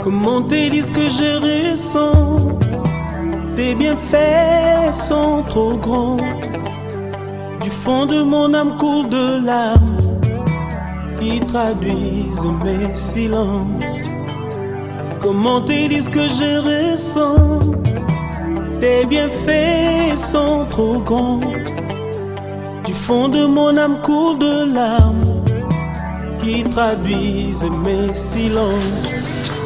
Comment te dire ce que je ressens? Tes bienfaits sont trop grands. Du fond de mon âme coule de larmes qui traduisent mes silences. Comment te dire ce que je ressens? Tes bienfaits sont trop grands. Du fond de mon âme coule de larmes qui traduisent mes silences.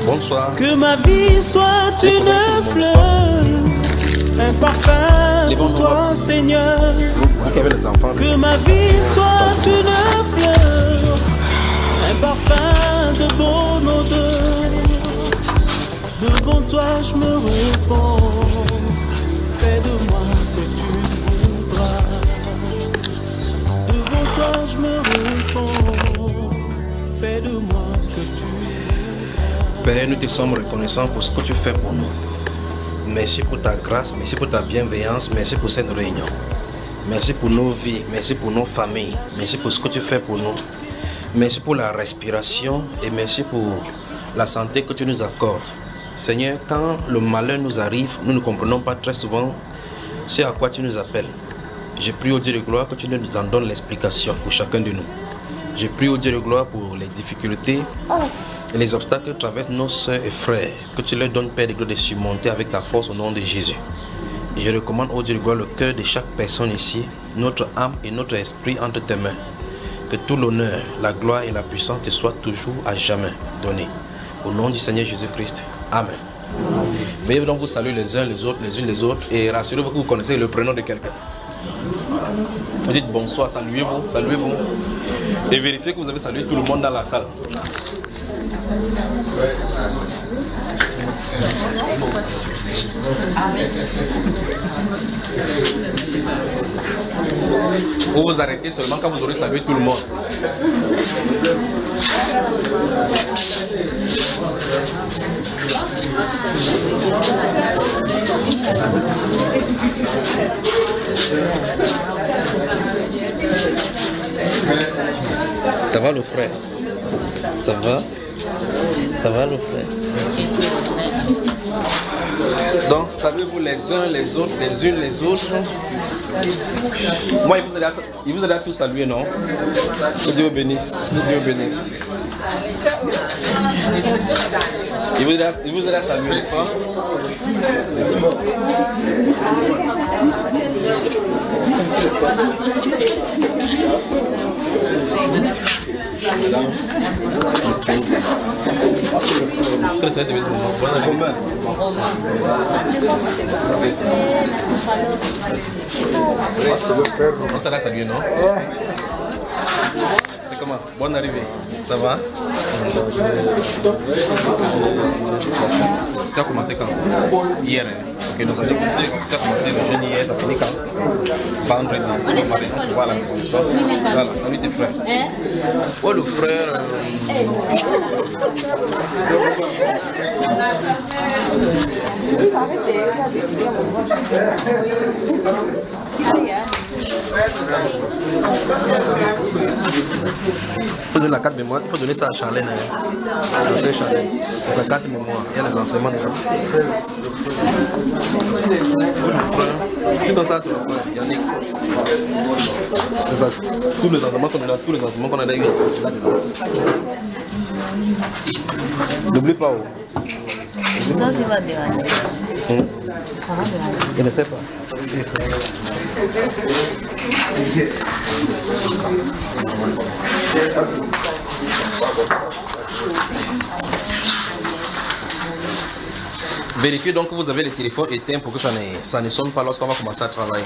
Bonsoir. Que ma vie soit une fleur, un parfum pour toi, Seigneur. Que ma vie soit une fleur, un parfum de bonne odeur. Devant toi je me répands, fais de moi ce que tu voudras. Devant toi je me répands, fais de moi ce que tu voudras. Père, nous te sommes reconnaissants pour ce que tu fais pour nous. Merci pour ta grâce, merci pour ta bienveillance, merci pour cette réunion. Merci pour nos vies, merci pour nos familles, merci pour ce que tu fais pour nous. Merci pour la respiration et merci pour la santé que tu nous accordes. Seigneur, quand le malheur nous arrive, nous ne comprenons pas très souvent ce à quoi tu nous appelles. Je prie au Dieu de gloire que tu nous en donnes l'explication pour chacun de nous. Je prie au Dieu de gloire pour les difficultés et les obstacles que traversent nos soeurs et frères, que tu leur donnes, Père de gloire, de surmonter avec ta force au nom de Jésus. Et je recommande au Dieu de gloire le cœur de chaque personne ici, notre âme et notre esprit entre tes mains. Que tout l'honneur, la gloire et la puissance te soient toujours à jamais donnés. Au nom du Seigneur Jésus-Christ. Amen. Veuillez donc vous saluer les uns les autres, les unes les autres, et rassurez-vous que vous connaissez le prénom de quelqu'un. Vous dites bonsoir, saluez-vous, saluez-vous. Et vérifiez que vous avez salué tout le monde dans la salle. Vous vous arrêtez seulement quand vous aurez salué tout le monde. Ça va le frère? Ça va? Ça va le frère? Donc saluez-vous les uns les autres, les unes les autres. Moi il vous aide à tous saluer, non? Que Dieu bénisse, que Dieu bénisse. Il vous aide à saluer les femmes. Que ça te met on s'en a salué, non? C'est comment? Bonne arrivée. Ça va? Tu as commencé quand? Hier. Ok, nous avons commencé. Tu as commencé le jeûne hier, ça finit quand? Vendredi. On se voit à la maison. Voilà, salut tes frères. Oh, le frère. Il faut donner la carte mémoire, il faut donner ça à Charlène. C'est Charlène. C'est sa carte mémoire, il y a les enseignements dedans. Tu donnes ça à ton frère, Yannick. C'est ça. Tous les enseignements sont dedans, tous les enseignements qu'on a d'ailleurs, c'est là dedans. N'oublie pas où. Je ne sais pas. Vérifiez donc que vous avez le téléphone éteint pour que ça ne sonne pas lorsqu'on va commencer à travailler.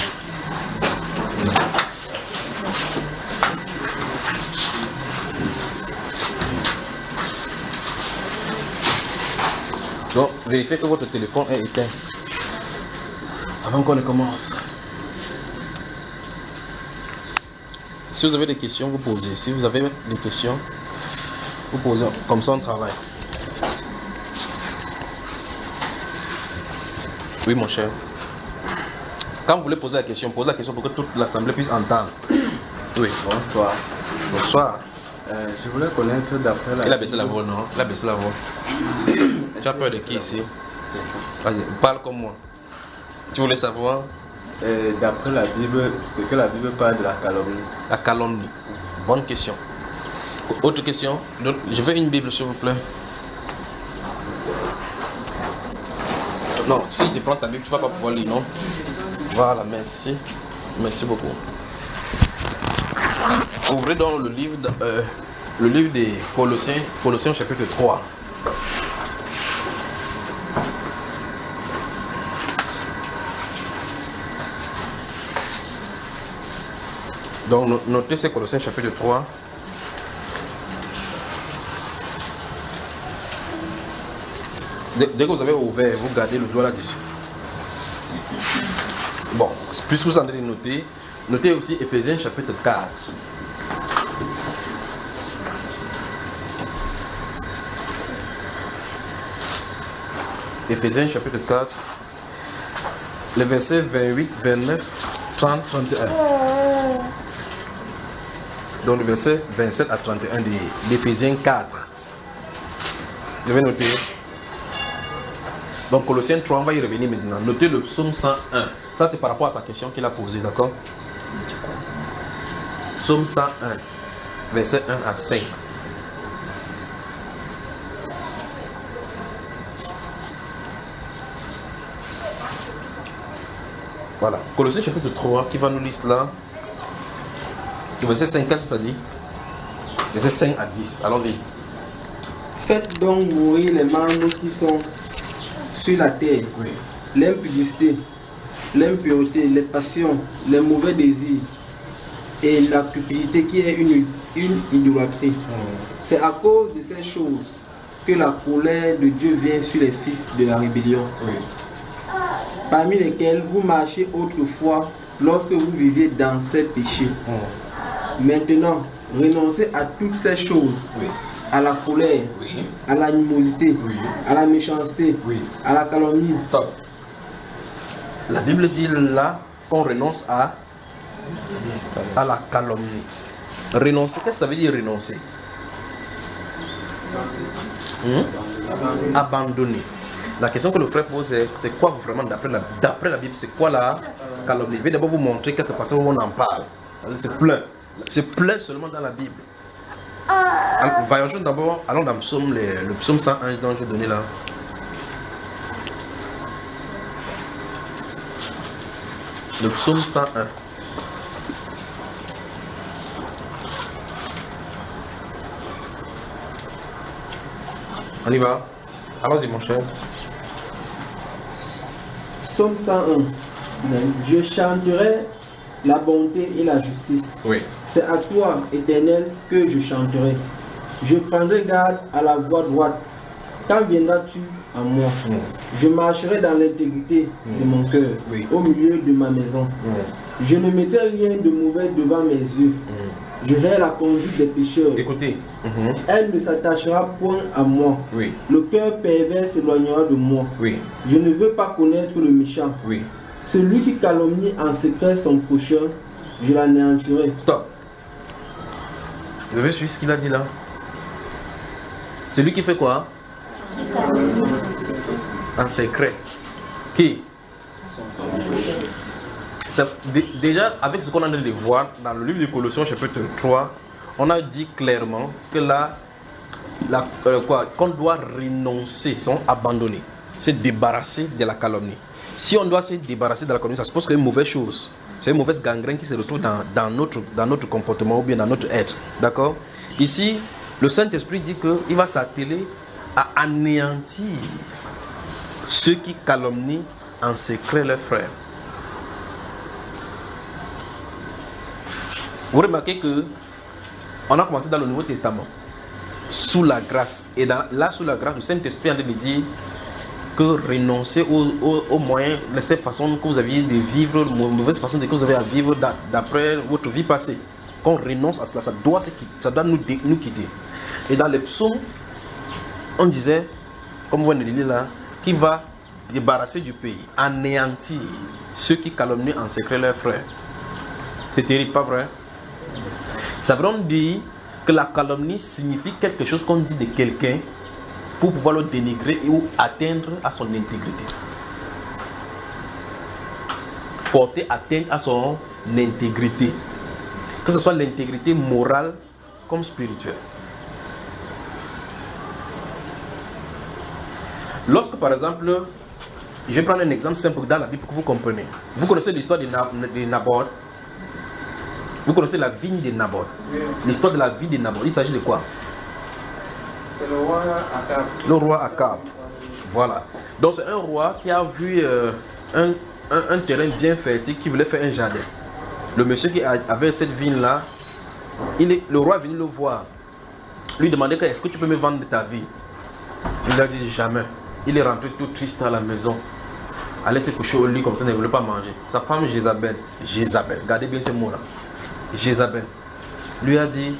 Donc, vérifiez que votre téléphone est éteint avant qu'on ne commence. Si vous avez des questions, vous posez. Si vous avez des questions, vous posez. Comme ça, on travaille. Oui, mon cher. Quand vous voulez poser la question, posez la question pour que toute l'assemblée puisse entendre. Oui. Bonsoir. Bonsoir. Je voulais connaître d'après la... Il a baissé la voix, non? Il a baissé la voix. Tu as peur de qui ici? Vas-y, parle comme moi. Tu voulais savoir? D'après la Bible, c'est que la Bible parle de la calomnie. La calomnie. Bonne question. Autre question? Je veux une Bible, s'il vous plaît. Non, si tu prends ta Bible, tu ne vas pas pouvoir lire, non? Voilà, merci. Merci beaucoup. Ouvrez donc le livre des Colossiens, Colossiens chapitre 3. Donc, notez ces Colossiens chapitre 3. Dès que vous avez ouvert, vous gardez le doigt là-dessus. Bon, puisque vous en avez noté, notez aussi Ephésiens chapitre 4. Ephésiens chapitre 4, les versets 28, 29, 30, 31. Donc le verset 27 à 31 d'Éphésiens 4. Je vais noter. Donc Colossiens 3, on va y revenir maintenant. Notez le psaume 101. Ça c'est par rapport à sa question qu'il a posée, d'accord? Psaume 101, verset 1 à 5. Voilà. Colossiens chapitre 3, qui va nous lire cela? Verset 5, qu'est-ce que ça dit? Verset 5 à 10. Allons-y. Faites donc mourir les membres qui sont sur la terre, Oui. l'impudicité, l'impureté, les passions, les mauvais désirs et la cupidité qui est une idolâtrie. C'est à cause de ces choses que la colère de Dieu vient sur les fils de la rébellion, Oui. parmi lesquels vous marchiez autrefois lorsque vous viviez dans ces péchés. Maintenant, renoncez à toutes ces choses, Oui. à la colère, Oui. à l'animosité, Oui. à la méchanceté, Oui. à la calomnie. Stop. La Bible dit là qu'on renonce à la calomnie. Renoncer, qu'est-ce que ça veut dire renoncer? Abandonner. La question que le frère pose, c'est quoi vraiment d'après la Bible, c'est quoi la calomnie? Je vais d'abord vous montrer quelques passages où on en parle. C'est plein. C'est plein seulement dans la Bible. Alors, voyageons d'abord, allons dans le psaume 101 dont je donné là. Le psaume 101. On y va. Allons-y mon cher. Psaume 101. Je chanterai la bonté et la justice. Oui. C'est à toi, Éternel, que je chanterai. Je prendrai garde à la voie droite. Quand viendras-tu à moi? Je marcherai dans l'intégrité de mon cœur, Oui. au milieu de ma maison. Je ne mettrai rien de mauvais devant mes yeux. Je hais la conduite des pécheurs. Écoutez. Elle ne s'attachera point à moi. Oui. Le cœur pervers s'éloignera de moi. Oui. Je ne veux pas connaître le méchant. Oui. Celui qui calomnie en secret son prochain, je l'anéantirai. Stop. Vous avez suivi ce qu'il a dit là? Celui qui fait quoi? En secret. Qui? Déjà, avec ce qu'on a de voir dans le livre de Colossiens chapitre 3, on a dit clairement que qu'on doit renoncer, abandonner, se débarrasser de la calomnie. Si on doit se débarrasser de la calomnie, ça suppose qu'il y a une mauvaise chose. C'est une mauvaise gangrène qui se retrouve dans notre comportement ou bien dans notre être. D'accord? Ici, le Saint-Esprit dit qu'il va s'atteler à anéantir ceux qui calomnient en secret leurs frères. Vous remarquez que on a commencé dans le Nouveau Testament sous la grâce. Et là, sous la grâce, le Saint-Esprit a dit que renoncer aux moyens, ces façons que vous aviez de vivre, mauvaises façons que vous avez à vivre d'après votre vie passée. Qu'on renonce à cela, ça doit nous quitter. Et dans les psaumes, on disait, comme vous venez de lire là, qu'il va débarrasser du pays, anéantir ceux qui calomnient en secret leurs frères. C'est terrible, pas vrai? Ça veut dire que la calomnie signifie quelque chose qu'on dit de quelqu'un pour pouvoir le dénigrer ou atteindre à son intégrité. Porter atteinte à son intégrité. Que ce soit l'intégrité morale comme spirituelle. Lorsque par exemple, je vais prendre un exemple simple dans la Bible pour que vous compreniez. Vous connaissez l'histoire de Naboth. Vous connaissez la vigne de Naboth. L'histoire de la vigne de Naboth. Il s'agit de quoi? C'est le roi Akab. Le roi Akab. Voilà. Donc c'est un roi qui a vu un terrain bien fertile, qui voulait faire un jardin. Le monsieur qui avait cette vigne-là, le roi est venu le voir. Lui demandait, est-ce que tu peux me vendre ta vigne? Il a dit jamais. Il est rentré tout triste à la maison. Allait se coucher au lit comme ça, il ne voulait pas manger. Sa femme Jézabel, regardez bien ces mots-là. Jézabel lui a dit,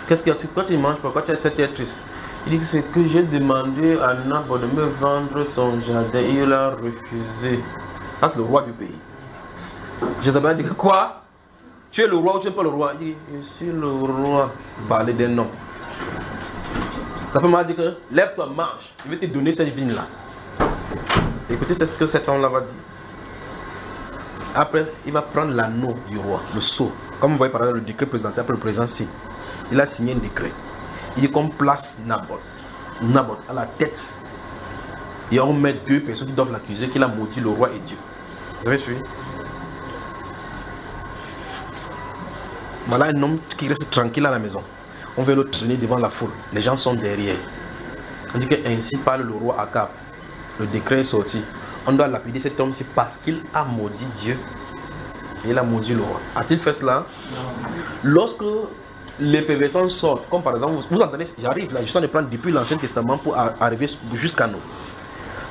qu'est-ce que tu, pourquoi tu ne manges pas, pourquoi tu as cette tête triste? Il dit que c'est que j'ai demandé à Naboth de me vendre son jardin. Il a refusé. Ça c'est le roi du pays. Jézabel a dit, quoi? Tu es le roi ou tu n'es pas le roi? Il dit, je suis le roi. Parler d'un nom. Sa femme m'a dit que lève-toi, marche, je vais te donner cette vigne-là. Écoutez, c'est ce que cette femme-là va dire. Après, il va prendre l'anneau du roi, le sceau. Comme vous voyez par exemple le décret présidentiel, après le président signe. Il a signé un décret. Il dit qu'on place Naboth à la tête. Et on met deux personnes qui doivent l'accuser qu'il a maudit le roi et Dieu. Vous avez suivi? Voilà un homme qui reste tranquille à la maison. On veut le traîner devant la foule. Les gens sont derrière. On dit que ainsi parle le roi Akab. Le décret est sorti. On doit lapider cet homme-ci parce qu'il a maudit Dieu. Et il a maudit le roi. A-t-il fait cela? Non. Lorsque l'effervescence sort, comme par exemple, vous entendez, j'arrive là, je suis en train de prendre depuis l'Ancien Testament pour arriver jusqu'à nous.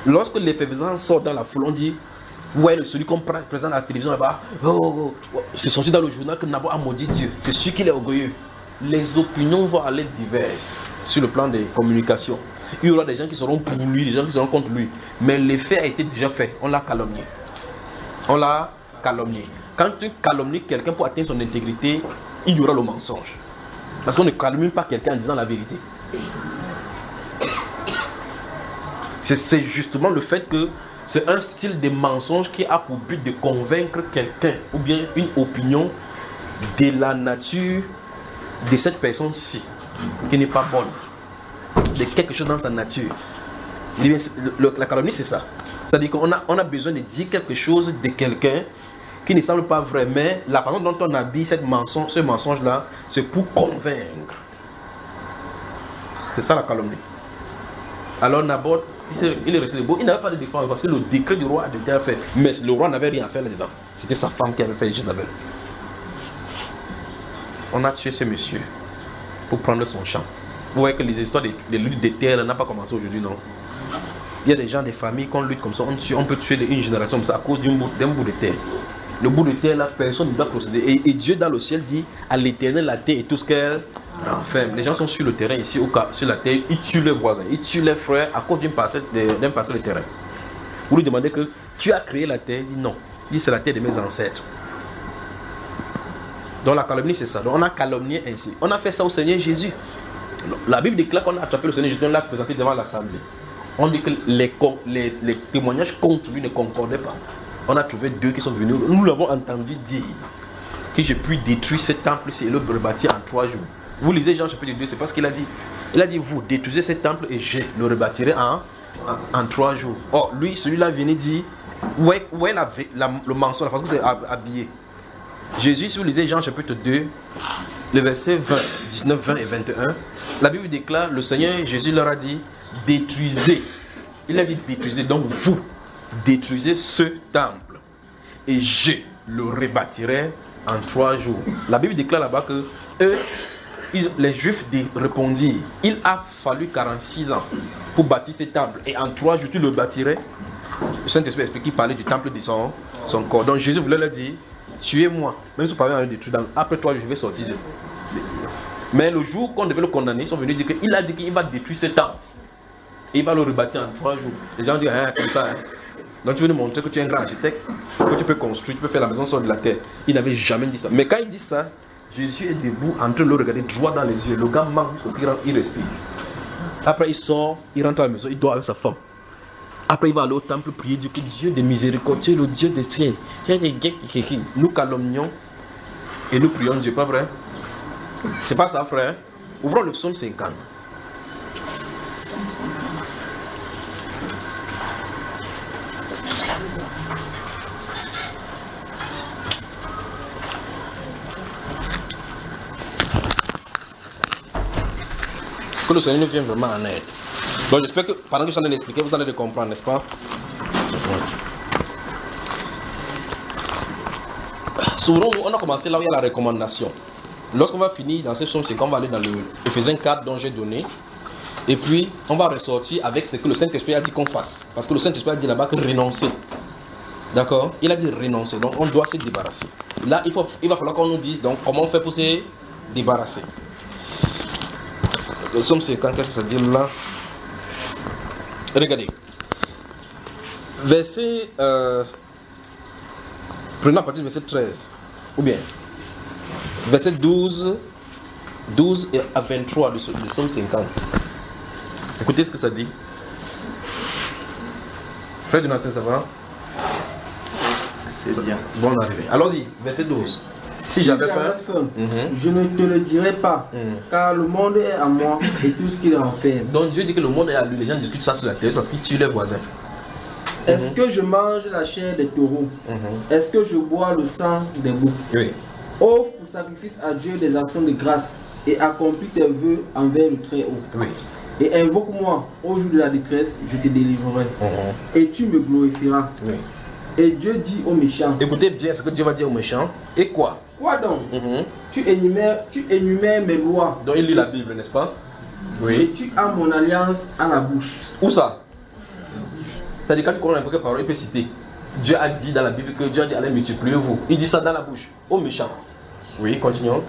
Lorsque l'effervescence sort dans la foule, on dit, vous voyez celui qu'on présente à la télévision là-bas, c'est sorti dans le journal que Naboth a maudit Dieu. C'est sûr qu'il est orgueilleux. Les opinions vont aller diverses sur le plan des communications. Il y aura des gens qui seront pour lui, des gens qui seront contre lui. Mais l'effet a été déjà fait. On l'a calomnié. On l'a calomnié. Quand tu calomnies quelqu'un pour atteindre son intégrité, il y aura le mensonge. Parce qu'on ne calomnie pas quelqu'un en disant la vérité. C'est justement le fait que c'est un style de mensonge qui a pour but de convaincre quelqu'un ou bien une opinion de la nature de cette personne-ci qui n'est pas bonne, de quelque chose dans sa nature. La calomnie, c'est ça. C'est-à-dire qu'on a besoin de dire quelque chose de quelqu'un qui ne semble pas vrai, mais la façon dont on habille ce mensonge-là, c'est pour convaincre. C'est ça la calomnie. Alors Naboth, il est resté debout, il n'avait pas de défense parce que le décret du roi a été fait, mais le roi n'avait rien à faire là-dedans. C'était sa femme qui avait fait Jézabel. On a tué ce monsieur pour prendre son champ. Vous voyez que les histoires de lutte de terre n'ont pas commencé aujourd'hui, non? Il y a des gens, des familles, qu'on lutte comme ça, on peut tuer une génération comme ça à cause d'un bout de terre. Le bout de terre, là, personne ne doit procéder. Et Dieu dans le ciel dit à l'Éternel la terre et tout ce qu'elle renferme. Les gens sont sur le terrain ici, sur la terre, ils tuent leurs voisins, ils tuent leurs frères à cause d'un parcelle de terrain. Vous lui demandez que tu as créé la terre, il dit non. Il dit c'est la terre de mes ancêtres. Donc la calomnie c'est ça. Donc on a calomnié ainsi. On a fait ça au Seigneur Jésus. La Bible déclare qu'on a attrapé le Seigneur Jésus, on l'a présenté devant l'assemblée. On dit que les témoignages contre lui ne concordaient pas. On a trouvé deux qui sont venus. Nous l'avons entendu dire que je puis détruire ce temple-ci et le rebâtir en 3 jours. Vous lisez Jean chapitre 2, c'est pas ce qu'il a dit. Il a dit vous détruisez ce temple et je le rebâtirai en 3 jours. Or lui, celui-là vient dire, où est le mensonge, parce que c'est habillé. Jésus, si vous lisez Jean chapitre 2, le verset 20, 19, 20 et 21, la Bible déclare, le Seigneur Jésus leur a dit, détruisez. Il a dit détruisez, donc vous détruisez ce temple et je le rebâtirai en 3 jours. La Bible déclare là-bas que eux, les Juifs répondirent, il a fallu 46 ans pour bâtir ce temple et en 3 jours tu le bâtirais. Le Saint-Esprit explique qu'il parlait du temple de son corps. Donc Jésus voulait leur dire, tuez-moi, même si vous parlez de détruire, après 3 jours je vais sortir. Mais le jour qu'on devait le condamner, ils sont venus dire qu'il a dit qu'il va détruire ce temple et il va le rebâtir en 3 jours. Les gens disent, comme ça. Donc tu veux nous montrer que tu es un grand architecte, que tu peux construire, tu peux faire la maison sur de la terre. Il n'avait jamais dit ça. Mais quand il dit ça, Jésus est debout en train de le regarder droit dans les yeux. Le gars manque parce qu'il respire. Après, il sort, il rentre à la maison, il dort avec sa femme. Après, il va aller au temple prier Dieu, que Dieu de miséricorde, Dieu le Dieu des cieux. Nous calomnions et nous prions Dieu, pas vrai? C'est pas ça, frère. Ouvrons le psaume 50. Que le Seigneur nous vienne vraiment en aide. Donc j'espère que pendant que je suis en train d'expliquer, vous allez le comprendre, n'est-ce pas? Souvent, on a commencé là où il y a la recommandation. Lorsqu'on va finir dans cette somme, c'est qu'on va aller dans le Éphésiens 4 dont j'ai donné. Et puis, on va ressortir avec ce que le Saint-Esprit a dit qu'on fasse. Parce que le Saint-Esprit a dit là-bas que renoncer. D'accord? Il a dit renoncer. Donc, on doit se débarrasser. Là, il va falloir qu'on nous dise donc comment on fait pour se débarrasser. Le psaume 50, qu'est-ce que ça dit là? Regardez. Verset. Prenons à partir du verset 13. Ou bien. Verset 12 et à 23 du psaume 50. Écoutez ce que ça dit. Frère de Nassim, ça va? C'est bien. Bon, arrivé. Allons-y, verset 12. Si j'avais faim, je ne te le dirai pas, car le monde est à moi et tout ce qu'il renferme. Donc Dieu dit que le monde est à lui. Les gens discutent ça sur la télé, c'est ce qui tue les voisins. Est-ce que je mange la chair des taureaux? Est-ce que je bois le sang des boucs? Oui. Offre pour sacrifice à Dieu des actions de grâce et accomplis tes vœux envers le Très-Haut. Oui. Et invoque-moi au jour de la détresse, je te délivrerai. Et tu me glorifieras. Oui. Et Dieu dit aux méchants. Écoutez bien ce que Dieu va dire aux méchants. Et quoi? Quoi donc? Tu énumères mes lois. Donc il lit la Bible, n'est-ce pas? Et tu as mon alliance à la bouche. Où ça? C'est-à-dire quand tu connais n'importe quelle parole, il peut citer. Dieu a dit dans la Bible que Dieu a dit allez multipliez-vous. Il dit ça dans la bouche. Aux méchants. Oui, continuons.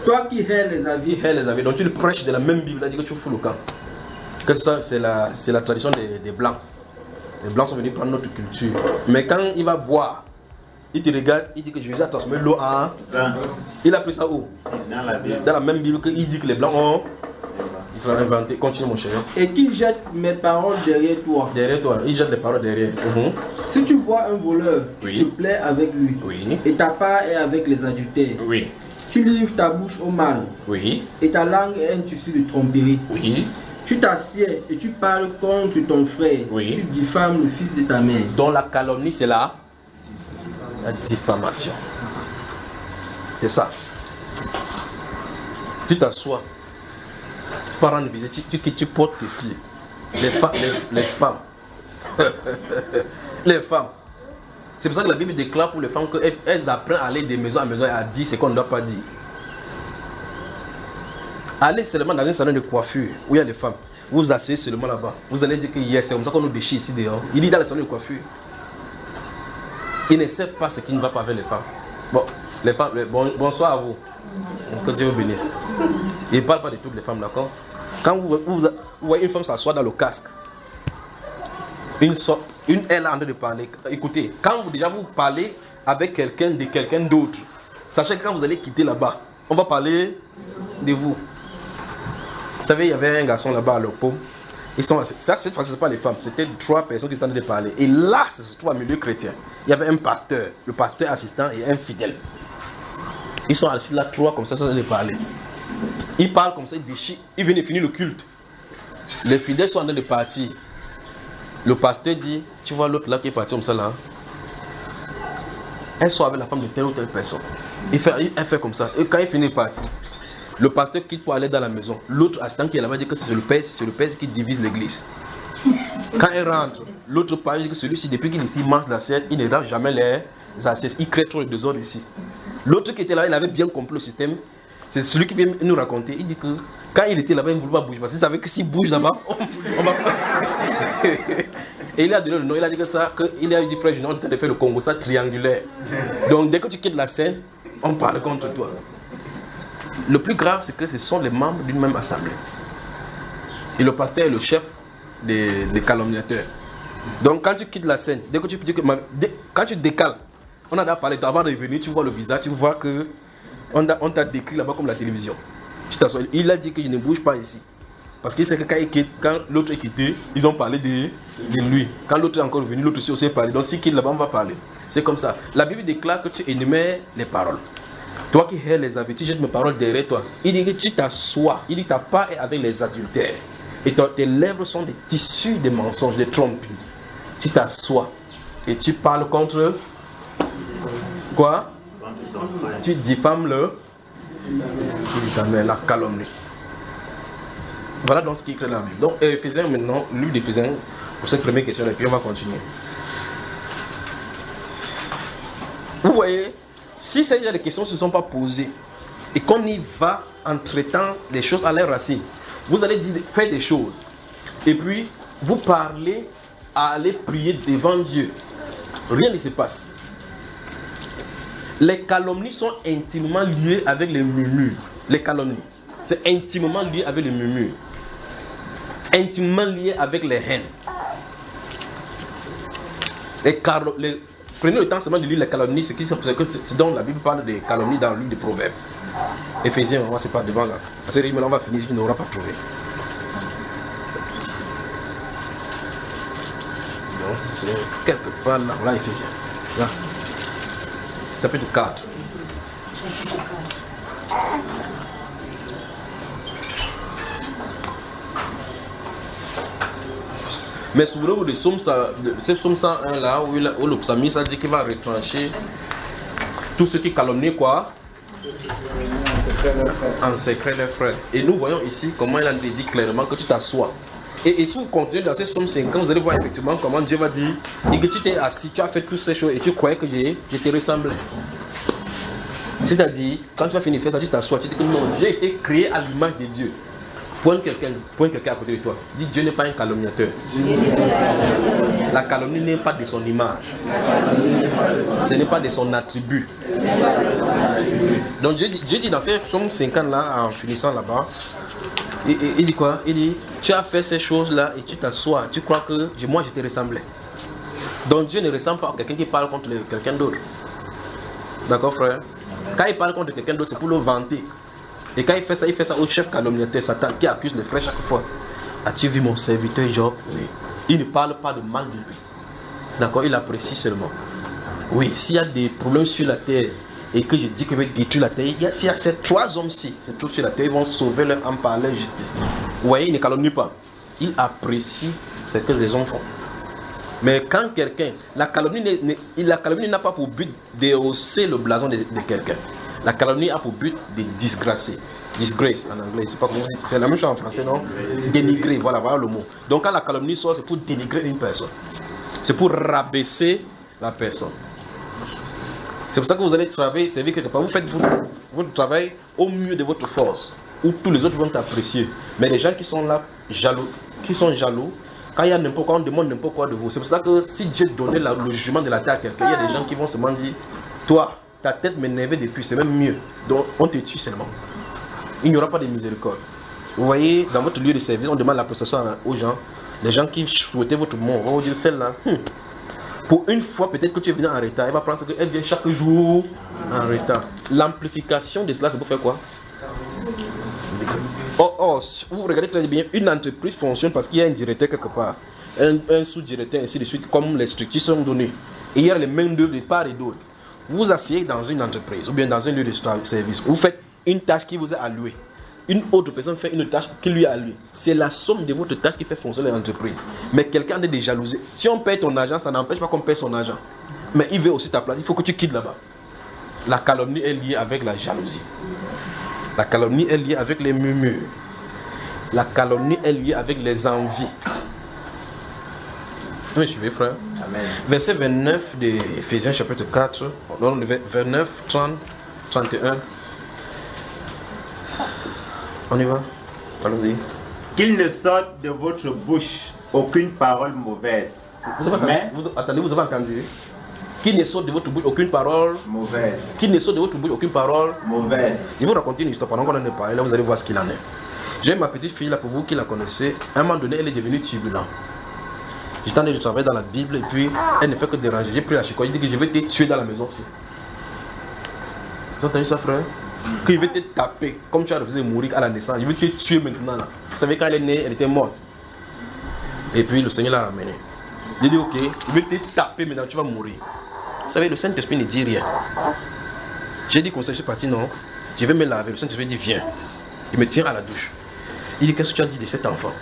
Toi qui hais les avis. Il hait les avis. Donc tu le prêches de la même Bible, il dit que tu fous le camp. Que ça, c'est la tradition des Blancs. Les Blancs sont venus prendre notre culture. Mais quand il va boire, il te regarde, il dit que Jésus a transformé l'eau en... Il a pris ça où? Dans la Bible. Dans la même Bible qu'il dit que les Blancs ont... Il l'a inventé. Continue mon cher. Et qui jette mes paroles derrière toi. Derrière toi, il jette les paroles derrière. Si tu vois un voleur, tu te plais avec lui. Oui. Et ta part est avec les adultères. Oui. Tu livres ta bouche au mal. Oui. Et ta langue est un tissu de tromperie. Oui. Tu t'assieds et tu parles contre ton frère. Oui. Tu diffames le fils de ta mère. Donc la calomnie, c'est la diffamation. C'est ça. Tu t'assois. Tu pars rendre visite, tu portes tes pieds. Les femmes. Les femmes. C'est pour ça que la Bible déclare pour les femmes qu'elles apprennent à aller de maison à maison et à dire ce qu'on ne doit pas dire. Allez seulement dans un salon de coiffure où il y a les femmes. Vous vous asseyez seulement là-bas. Vous allez dire que yes, c'est comme ça qu'on nous déchire ici dehors. Il dit dans le salon de coiffure. Il ne sait pas ce qui ne va pas avec les femmes. Bon, les femmes, bonsoir à vous. Que Dieu vous bénisse. Il ne parle pas de toutes les femmes, d'accord? Quand vous voyez une femme s'asseoir dans le casque, une elle est en train de parler. Écoutez, quand vous parlez avec quelqu'un de quelqu'un d'autre, sachez que quand vous allez quitter là-bas, on va parler de vous. Vous savez, il y avait un garçon là-bas à leur paume. Ça, cette fois-ci, ce n'est pas les femmes, c'était 3 personnes qui étaient en train de parler. Et là, ça se trouve au milieu chrétien. Il y avait un pasteur, le pasteur assistant et un fidèle. Ils sont assis là, 3 comme ça, ils sont en train de parler. Ils parlent comme ça, ils déchirent. Ils viennent de finir le culte. Les fidèles sont en train de partir. Le pasteur dit, tu vois l'autre là qui est parti comme ça là. Elle sort avec la femme de telle ou telle personne. Elle fait comme ça. Et quand il finit de partir, le pasteur quitte pour aller dans la maison. L'autre assistant qui est là-bas dit que c'est le père qui divise l'église. Quand il rentre, l'autre parle dit que celui-ci, depuis qu'il ici mange l'assiette, il ne range jamais les assiettes. Il crée trop de désordre ici. L'autre qui était là, il avait bien compris le système. C'est celui qui vient nous raconter. Il dit que quand il était là-bas, il ne voulait pas bouger. Parce qu'il savait que s'il bouge là-bas, on va Et il a donné le nom. Il a dit que ça, qu'il a dit frère Junior, on est en train de faire le Congo, ça triangulaire. Donc dès que tu quittes la scène, on parle contre toi. Le plus grave, c'est que ce sont les membres d'une même assemblée. Et le pasteur est le chef des calomniateurs. Donc quand tu quittes la scène, quand tu décales, on a déjà parlé, avant de venir, tu vois le visage, tu vois que on t'a décrit là-bas comme la télévision. Il a dit que je ne bouge pas ici. Parce qu'il sait que quand l'autre est quitté, ils ont parlé de lui. Quand l'autre est encore venu, l'autre aussi a parlé. Donc s'il quitte là-bas, on va parler. C'est comme ça. La Bible déclare que tu énumères les paroles. Toi qui hais les avertis, jette mes paroles derrière toi. Il dit que tu t'assois. Il dit que ta part est avec les adultères. Et tes lèvres sont des tissus des mensonges, des tromperies. Tu t'assois et tu parles contre quoi? Tu diffames la calomnie. Voilà donc ce qui est écrit dans la Bible. Donc Éphésiens maintenant, livre d'Éphésiens pour cette première question et puis on va continuer. Vous voyez, si ces questions ne se sont pas posées et qu'on y va en traitant les choses à leurs racines, vous allez faire des choses et puis vous parlez à aller prier devant Dieu. Rien ne se passe. Les calomnies sont intimement liées avec les murmures. Les calomnies, c'est intimement lié avec les murmures. Intimement lié avec les haines. Prenez le temps seulement de lire les calomnies, c'est dont la Bible parle des calomnies dans le livre des Proverbes. Éphésiens, on va se passer devant là. Parce que on va finir, tu n'auras pas trouvé. Donc c'est quelque part là, Éphésiens. Là. Chapitre 4. Mais souvenez-vous de ce psaume 101 là où le psalmiste a dit qu'il va retrancher tous ceux qui calomnient quoi? En secret les frères. Et nous voyons ici comment il a dit clairement que tu t'assois. Et si vous continuez dans ces psaumes 50, vous allez voir effectivement comment Dieu va dire et que tu t'es assis, tu as fait toutes ces choses et tu croyais que je te ressemblais. C'est-à-dire, quand tu vas finir de faire ça, tu t'assois, tu dis que non, j'ai été créé à l'image de Dieu. Pointe quelqu'un à côté de toi. Dis Dieu n'est pas un calomniateur. La calomnie n'est pas de son image. Ce n'est pas de son attribut. Donc Dieu dit dans ces psaumes 50 là, en finissant là-bas, il dit quoi? Il dit, tu as fait ces choses-là et tu t'assois. Tu crois que moi je te ressemblais. Donc Dieu ne ressemble pas à quelqu'un qui parle contre quelqu'un d'autre. D'accord frère? Quand il parle contre quelqu'un d'autre, c'est pour le vanter. Et quand il fait ça au chef calomniateur, Satan, qui accuse les frères chaque fois. As-tu vu mon serviteur Job? Oui. Il ne parle pas de mal de lui. D'accord? Il apprécie seulement. Oui, s'il y a des problèmes sur la terre et que je dis que je vais détruire la terre, s'il y a ces trois hommes-ci, ces trucs sur la terre, ils vont sauver leur âme par leur justice. Vous voyez, il ne calomnie pas. Il apprécie ce que les hommes font. Mais quand quelqu'un, la calomnie n'a pas pour but de hausser le blason de quelqu'un. La calomnie a pour but de disgracer. Disgrace en anglais, c'est pas comment on dit. C'est la même chose en français, non? Dénigrer, voilà le mot. Donc quand la calomnie sort, c'est pour dénigrer une personne. C'est pour rabaisser la personne. C'est pour ça que vous allez travailler, servir quelque part. Vous faites votre travail au mieux de votre force, où tous les autres vont t'apprécier. Mais les gens qui sont là, jaloux, quand il y a n'importe quoi, on demande n'importe quoi de vous. C'est pour ça que si Dieu donnait le jugement de la terre à quelqu'un, il y a des gens qui vont seulement dire, toi, ta tête m'énervait depuis, c'est même mieux. Donc on te tue seulement. Il n'y aura pas de miséricorde. Vous voyez, dans votre lieu de service, on demande la prestation aux gens. Les gens qui souhaitaient votre mort, on va vous dire celle-là. Pour une fois, peut-être que tu es venu en retard, elle va penser qu'elle vient chaque jour en retard. L'amplification de cela, c'est pour faire quoi? Vous regardez très bien, une entreprise fonctionne parce qu'il y a un directeur quelque part, un sous-directeur, ainsi de suite, comme les structures sont données. Et il y a les mains d'œuvre de part et d'autre. Vous asseyez dans une entreprise ou bien dans un lieu de service, vous faites une tâche qui vous est allouée. Une autre personne fait une tâche qui lui est allouée. C'est la somme de votre tâche qui fait fonctionner l'entreprise. Mais quelqu'un a des jalousies. Si on paye ton argent, ça n'empêche pas qu'on paye son argent. Mais il veut aussi ta place, il faut que tu quittes là-bas. La calomnie est liée avec la jalousie. La calomnie est liée avec les murmures. La calomnie est liée avec les envies. Vous me suivez, frère? Amen. Verset 29 de Éphésiens chapitre 4, 29, 30, 31. On y va? Allons-y. Qu'il ne sorte de votre bouche aucune parole mauvaise. Attendez, vous avez entendu? Qu'il ne sorte de votre bouche aucune parole mauvaise. Qu'il ne sorte de votre bouche aucune parole mauvaise. Je vais vous raconter une histoire pendant qu'on en est parlé. Là, vous allez voir ce qu'il en est. J'ai ma petite fille là pour vous qui la connaissez. À un moment donné, elle est devenue turbulente. J'étais en train de travailler dans la Bible et puis elle ne fait que déranger. J'ai pris la chicotte, il dit que je vais te tuer dans la maison aussi. Vous avez entendu ça, frère? qu'il veut te taper, comme tu as refusé de mourir à la naissance, il veut te tuer maintenant là. Vous savez, quand elle est née, elle était morte. Et puis le Seigneur l'a ramenée. Il dit ok, il veut te taper maintenant, tu vas mourir. Vous savez, le Saint-Esprit ne dit rien. J'ai dit comme ça, je suis parti, non, je vais me laver. Le Saint-Esprit dit viens. Il me tient à la douche. Il dit qu'est-ce que tu as dit de cet enfant?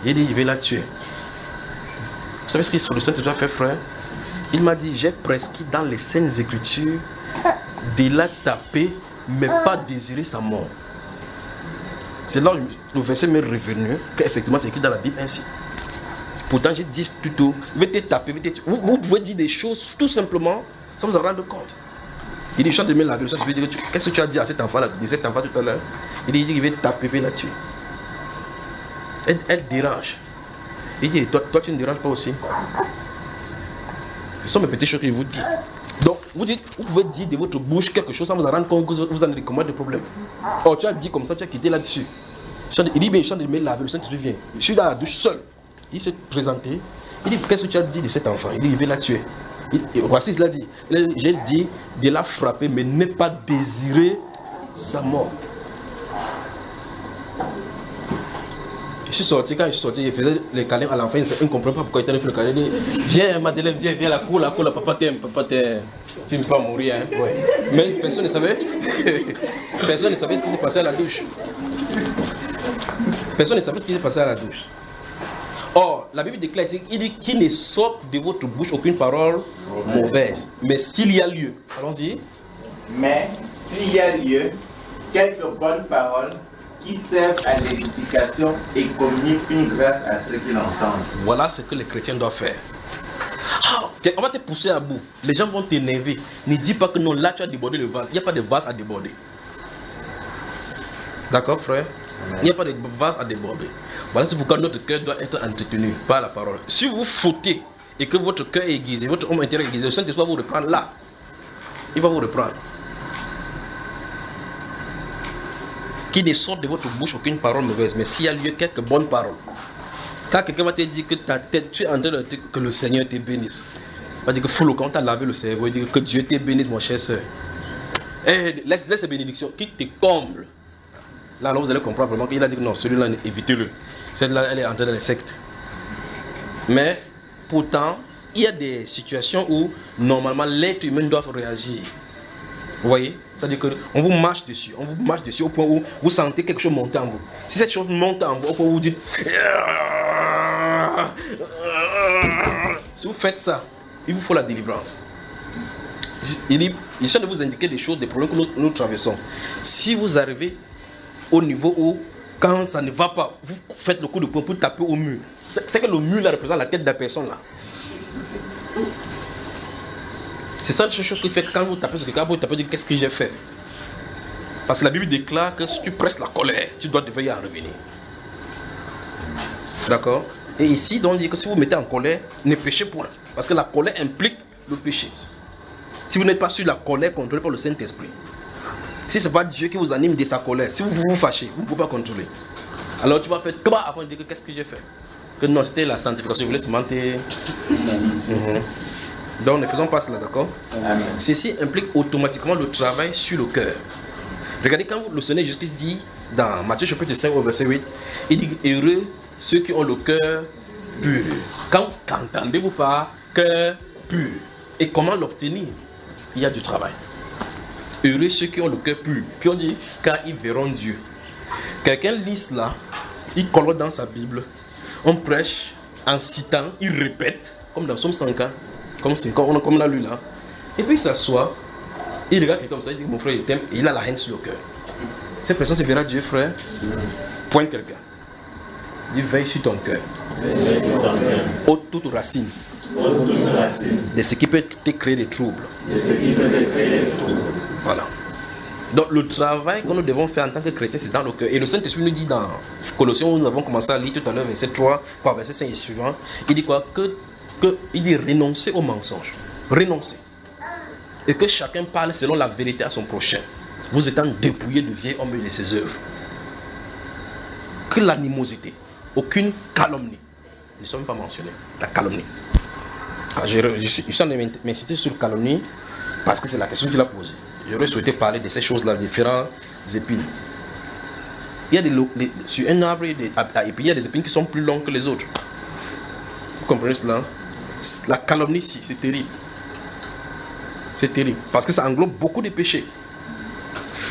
Il dit il veut la tuer. Vous savez ce que le Saint-Esprit a fait, frère? Il m'a dit j'ai prescrit dans les Saintes Écritures de la taper, mais pas désirer sa mort. C'est là où le verset m'est revenu, qu'effectivement c'est écrit dans la Bible ainsi. Pourtant j'ai dit plutôt, il veut te taper, vous pouvez dire des choses tout simplement sans vous en rendre compte. Il dit je suis en train de me laver, je vais dire qu'est-ce que tu as dit à cet enfant là, de cet enfant tout à l'heure? Il dit il veut te taper, il veut la tuer. Elle dérange. Il dit toi tu ne déranges pas aussi. Ce sont mes petites choses que je vous dis. Donc, vous pouvez dire de votre bouche quelque chose sans vous en rendre compte que vous en avez commettre des problèmes. Oh, tu as dit comme ça, tu as quitté là-dessus. Il dit, mais je suis en train de me laver, le Saint-Esprit vient. Je suis dans la douche seul. Il s'est présenté. Il dit, qu'est-ce que tu as dit de cet enfant? Il dit, il veut la tuer. Voici, il a dit, j'ai dit de la frapper, mais ne pas désirer sa mort. Je suis sorti, quand je suis sorti, il faisait les câlins à l'enfant, il ne comprenait pas pourquoi il était fait le câlin. Il dit, viens Madeleine, viens, la cour, papa t'aime, tu ne peux pas mourir. Hein. Ouais. Mais personne ne savait. Personne ne savait ce qui s'est passé à la douche. Personne ne savait ce qui s'est passé à la douche. Or, la Bible déclare ici, il dit qu'il ne sorte de votre bouche aucune parole mauvaise. Mais s'il y a lieu, allons-y. Mais s'il y a lieu, quelques bonnes paroles qui servent à l'édification et communiquent une grâce à ceux qui l'entendent. Voilà ce que les chrétiens doivent faire. On va te pousser à bout. Les gens vont t'énerver. Ne dis pas que non, là tu as débordé le vase. Il n'y a pas de vase à déborder. D'accord, frère? Il n'y a pas de vase à déborder. Voilà c'est pourquoi notre cœur doit être entretenu par la parole. Si vous fautez et que votre cœur est aiguisé, votre homme intérieur est aiguisé, le Saint-Esprit va vous reprendre là. Il va vous reprendre. Qu'il ne sorte de votre bouche aucune parole mauvaise, mais s'il y a lieu, quelques bonnes paroles. Quand quelqu'un va te dire que ta tête, tu es en train de dire que le Seigneur te bénisse. Il va dire que faut le quand tu as lavé le cerveau, il dit que Dieu te bénisse, mon cher soeur. Et laisse les bénédictions qui te comblent. Là, vous allez comprendre vraiment qu'il a dit que non, celui-là, évitez-le. Celle-là, elle est en train de l'insecte. Mais pourtant, il y a des situations où normalement l'être humain doit réagir. Vous voyez? C'est-à-dire qu'on vous marche dessus, au point où vous sentez quelque chose monter en vous. Si cette chose monte en vous, au point où vous dites... Si vous faites ça, il vous faut la délivrance. Il essaie de vous indiquer des choses, des problèmes que nous traversons. Si vous arrivez au niveau où, quand ça ne va pas, vous faites le coup de poing pour taper au mur. C'est que le mur là représente la tête de la personne là. C'est ça la chose qui fait que quand vous tapez sur quelqu'un, vous tapez, dites qu'est-ce que j'ai fait? Parce que la Bible déclare que si tu presses la colère, tu dois devoir y en revenir. D'accord? Et ici, on dit que si vous mettez en colère, ne péchez point. Parce que la colère implique le péché. Si vous n'êtes pas sur la colère contrôlée par le Saint-Esprit, si ce n'est pas Dieu qui vous anime de sa colère, si vous vous fâchez, vous ne pouvez pas contrôler. Alors tu vas faire tout avant de dire que qu'est-ce que j'ai fait? Que non, c'était la sanctification, je voulais se mentir. Donc ne faisons pas cela, d'accord? Ceci implique automatiquement le travail sur le cœur. Regardez quand le Seigneur Jésus-Christ dit dans Matthieu chapitre 5 au verset 8, il dit heureux ceux qui ont le cœur pur. Qu'entendez-vous par cœur pur? Et comment l'obtenir? Il y a du travail. Heureux ceux qui ont le cœur pur. Puis on dit car ils verront Dieu. Quelqu'un lit cela, il colore dans sa Bible, on prêche en citant, il répète, comme dans Psaume 50, comme on a lu là. Et puis il s'assoit, il regarde quelqu'un comme ça, il dit mon frère il t'aime, et il a la haine sur le cœur. Cette personne se verra Dieu, frère. Pointe quelqu'un. Dis veille sur ton cœur. Ôte toute racine de ce qui peut te créer des troubles. Voilà. Donc le travail que nous devons faire en tant que chrétiens, c'est dans le cœur. Et le Saint-Esprit nous dit dans Colossiens, où nous avons commencé à lire tout à l'heure, verset 3, verset 5 et suivant, il dit quoi? Il dit renoncer au mensonge. Renoncer. Et que chacun parle selon la vérité à son prochain. Vous étant dépouillé du vieil homme et de ses œuvres. Que l'animosité, aucune calomnie ne sont pas mentionnées. La calomnie. Je suis en train de m'inciter sur calomnie. Parce que c'est la question qu'il a posée. J'aurais souhaité parler de ces choses-là, différentes épines. Il y a sur un arbre, et puis il y a des épines qui sont plus longues que les autres. Vous comprenez cela? La calomnie ici, c'est terrible. C'est terrible. Parce que ça englobe beaucoup de péchés.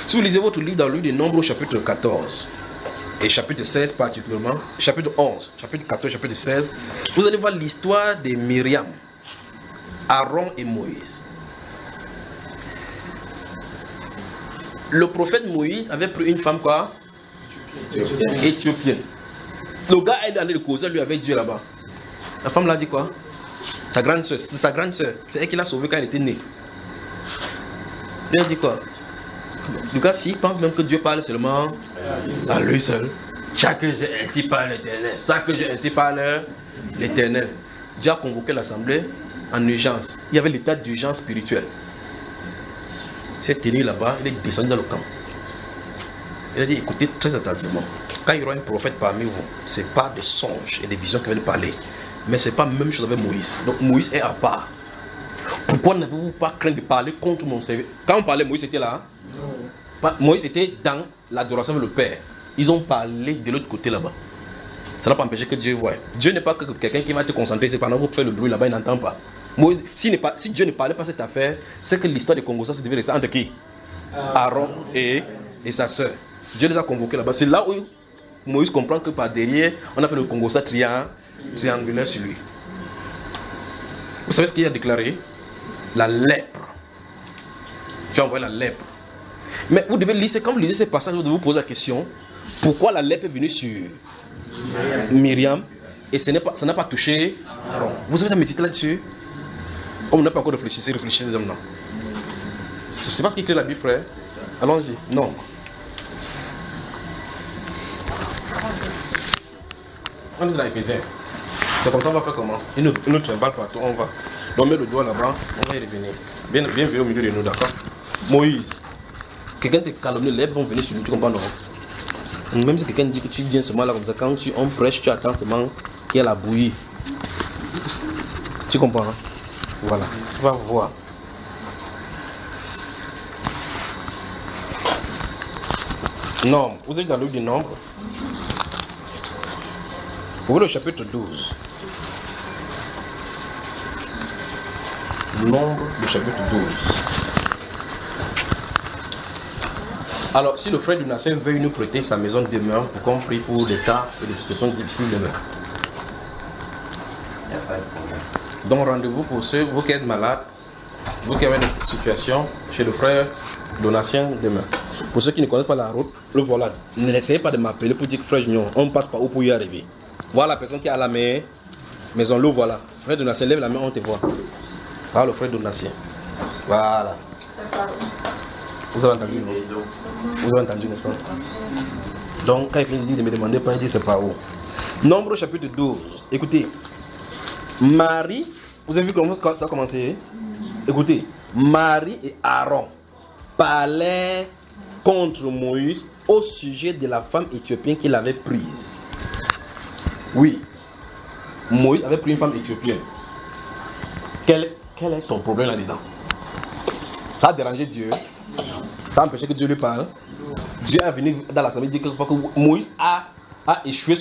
Si vous lisez votre livre dans le livre des Nombres, chapitre 14, et chapitre 16 particulièrement, chapitre 11, chapitre 14, chapitre 16, vous allez voir l'histoire de Myriam, Aaron et Moïse. Le prophète Moïse avait pris une femme quoi? Éthiopienne. Le gars est allé le causer, lui avait Dieu là-bas. La femme l'a dit quoi? Sa grande soeur, c'est sa grande soeur. C'est elle qui l'a sauvé quand elle était née. Il a dit quoi? Le gars, s'il pense même que Dieu parle seulement à lui seul. Chaque jour ainsi parle l'Éternel. Chaque jour ainsi parle l'Éternel. Dieu a convoqué l'assemblée en urgence. Il y avait l'état d'urgence spirituelle. Il s'est tenu là-bas, il est descendu dans le camp. Il a dit, écoutez très attentivement. Quand il y aura un prophète parmi vous, ce n'est pas des songes et des visions qui viennent parler. Mais ce n'est pas la même chose avec Moïse. Donc Moïse est à part. Pourquoi n'avez-vous pas craint de parler contre mon serviteur? Quand on parlait, Moïse était là. Moïse était dans l'adoration avec le Père. Ils ont parlé de l'autre côté là-bas. Ça n'a pas empêché que Dieu voie. Dieu n'est pas que quelqu'un qui va te concentrer. C'est pendant que vous faites le bruit là-bas, il n'entend pas. Moïse, si Dieu ne parlait pas cette affaire, c'est que l'histoire des Congo, ça devait rester entre qui? Aaron et sa soeur. Dieu les a convoqués là-bas. C'est là où Moïse comprend que par derrière, on a fait le Congo ça triangulaire sur lui. Vous savez ce qu'il a déclaré? La lèpre. Tu as envoyé la lèpre. Mais vous devez lire, quand vous lisez ces passages, vous devez vous poser la question, pourquoi la lèpre est venue sur Myriam et ça n'a pas touché Aaron? Vous avez médité là-dessus? On n'a pas encore réfléchi, réfléchissez maintenant. C'est pas ce qui crée la Bible, frère. Allons-y. Non. On est dans Éphésiens. C'est comme ça, on va faire comment? Il nous trimballe partout, on va. Donc, on met le doigt là-bas, on va y revenir. Bien vu au milieu de nous, d'accord? Moïse. Quelqu'un te calomnie, les lèvres vont venir sur nous, tu comprends, non? Même si quelqu'un dit que tu viens seulement là comme ça, quand on prêche, tu attends seulement qu'il y ait la bouillie. Tu comprends, hein? Voilà, tu vas voir. Nombre, vous êtes dans le livre du Nombre. Ouvrez le chapitre 12. Nombre, le chapitre 12. Alors, si le frère du Nation veut nous prêter sa maison de demeure pour qu'on prie pour l'état et les situations difficiles demain. Donc, rendez-vous pour ceux, vous qui êtes malades, vous qui avez une situation chez le frère Donatien demain. Pour ceux qui ne connaissent pas la route, le voilà. N'essayez pas de m'appeler pour dire que frère Junior, on passe par où pour y arriver. Voilà la personne qui est à la maison, le voilà. Frère Donatien, lève la main, on te voit. Voilà le frère Donatien. Voilà. Vous avez entendu, non? Vous avez entendu, n'est-ce pas? Donc, quand il finit de me demander, pas, il dit c'est par où. Nombre chapitre 12. Écoutez, Marie, vous avez vu comment ça a commencé? Écoutez, Marie et Aaron parlaient contre Moïse au sujet de la femme éthiopienne qu'il avait prise. Oui, Moïse avait pris une femme éthiopienne. Quel est ton problème là-dedans? Ça a dérangé Dieu? Ça a empêché que Dieu lui parle? Dieu est venu dans l'assemblée dire que Moïse a échoué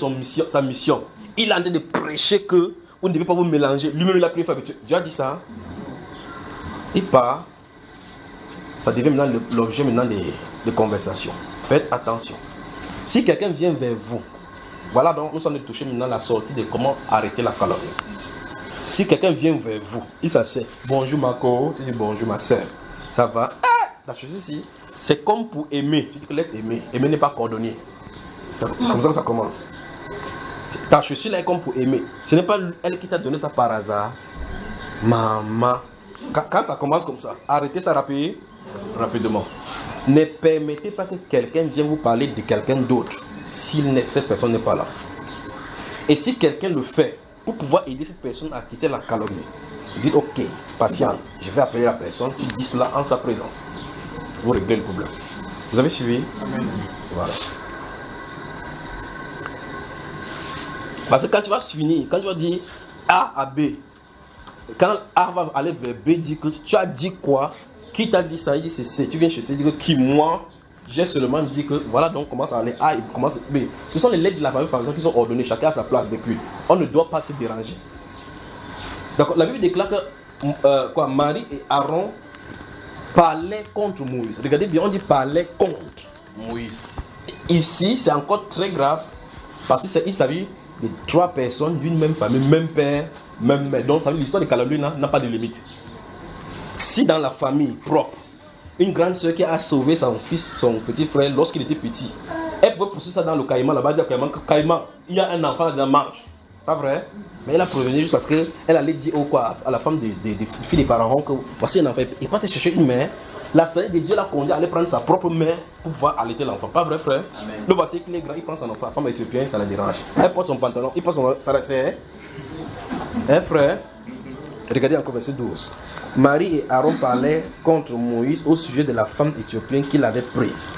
sa mission. Il a en train de prêcher que vous ne devez pas vous mélanger. Lui-même il a pris une femme éthiopienne. Dieu a dit ça. Il part. Ça devient maintenant l'objet de conversation. Faites attention. Si quelqu'un vient vers vous, voilà donc nous sommes touchés maintenant à la sortie de comment arrêter la calomnie. Si quelqu'un vient vers vous, il s'assied. Bonjour Marco, tu dis bonjour ma soeur. Ça va? La chose ici, c'est comme pour aimer. Tu dis que laisse aimer. Aimer n'est pas cordonnier. C'est comme ça que ça commence. Ta chaussure là est comme pour aimer. Ce n'est pas elle qui t'a donné ça par hasard. Maman. Quand ça commence comme ça, arrêtez ça rapidement. Ne permettez pas que quelqu'un vienne vous parler de quelqu'un d'autre si cette personne n'est pas là. Et si quelqu'un le fait, pour pouvoir aider cette personne à quitter la calomnie, dites ok, patient, je vais appeler la personne, tu dis cela en sa présence. Vous réglez le problème. Vous avez suivi? Amen. Voilà. Parce que quand tu vas finir, quand tu vas dire A à B, quand A va aller vers B, dis que tu as dit quoi Qui t'a dit ça? Il dit c'est C. Tu viens chercher, il dit que qui? Moi, j'ai seulement dit que voilà, donc commence à aller A, il commence B. Ce sont les lettres de la famille qui sont ordonnées, chacun à sa place depuis. On ne doit pas se déranger. Donc la Bible déclare que Marie et Aaron parlaient contre Moïse. Regardez bien, on dit parlaient contre Moïse. Ici, c'est encore très grave parce qu'il s'agit de 3 personnes d'une même famille, même père, même mère. Donc l'histoire de calomnie n'a pas de limite. Si dans la famille propre, une grande soeur qui a sauvé son fils, son petit frère lorsqu'il était petit, elle pouvait pousser ça dans le caïman, là-bas dire caïman, il y a un enfant dans la marche. Pas vrai? Mais elle a prévenu juste parce qu'elle allait dire à la femme des filles des pharaons que voici un enfant. Et quand elle cherchait une mère, la sœur de Dieu l'a conduit à aller prendre sa propre mère pour pouvoir allaiter l'enfant. Pas vrai, frère? Amen. Le voici qu'il est grand, il prend son enfant. La femme éthiopienne, ça la dérange. Elle porte son pantalon, il porte son. Ça la sert. Hein, frère? Regardez encore verset 12. Marie et Aaron parlaient contre Moïse au sujet de la femme éthiopienne qu'il avait prise.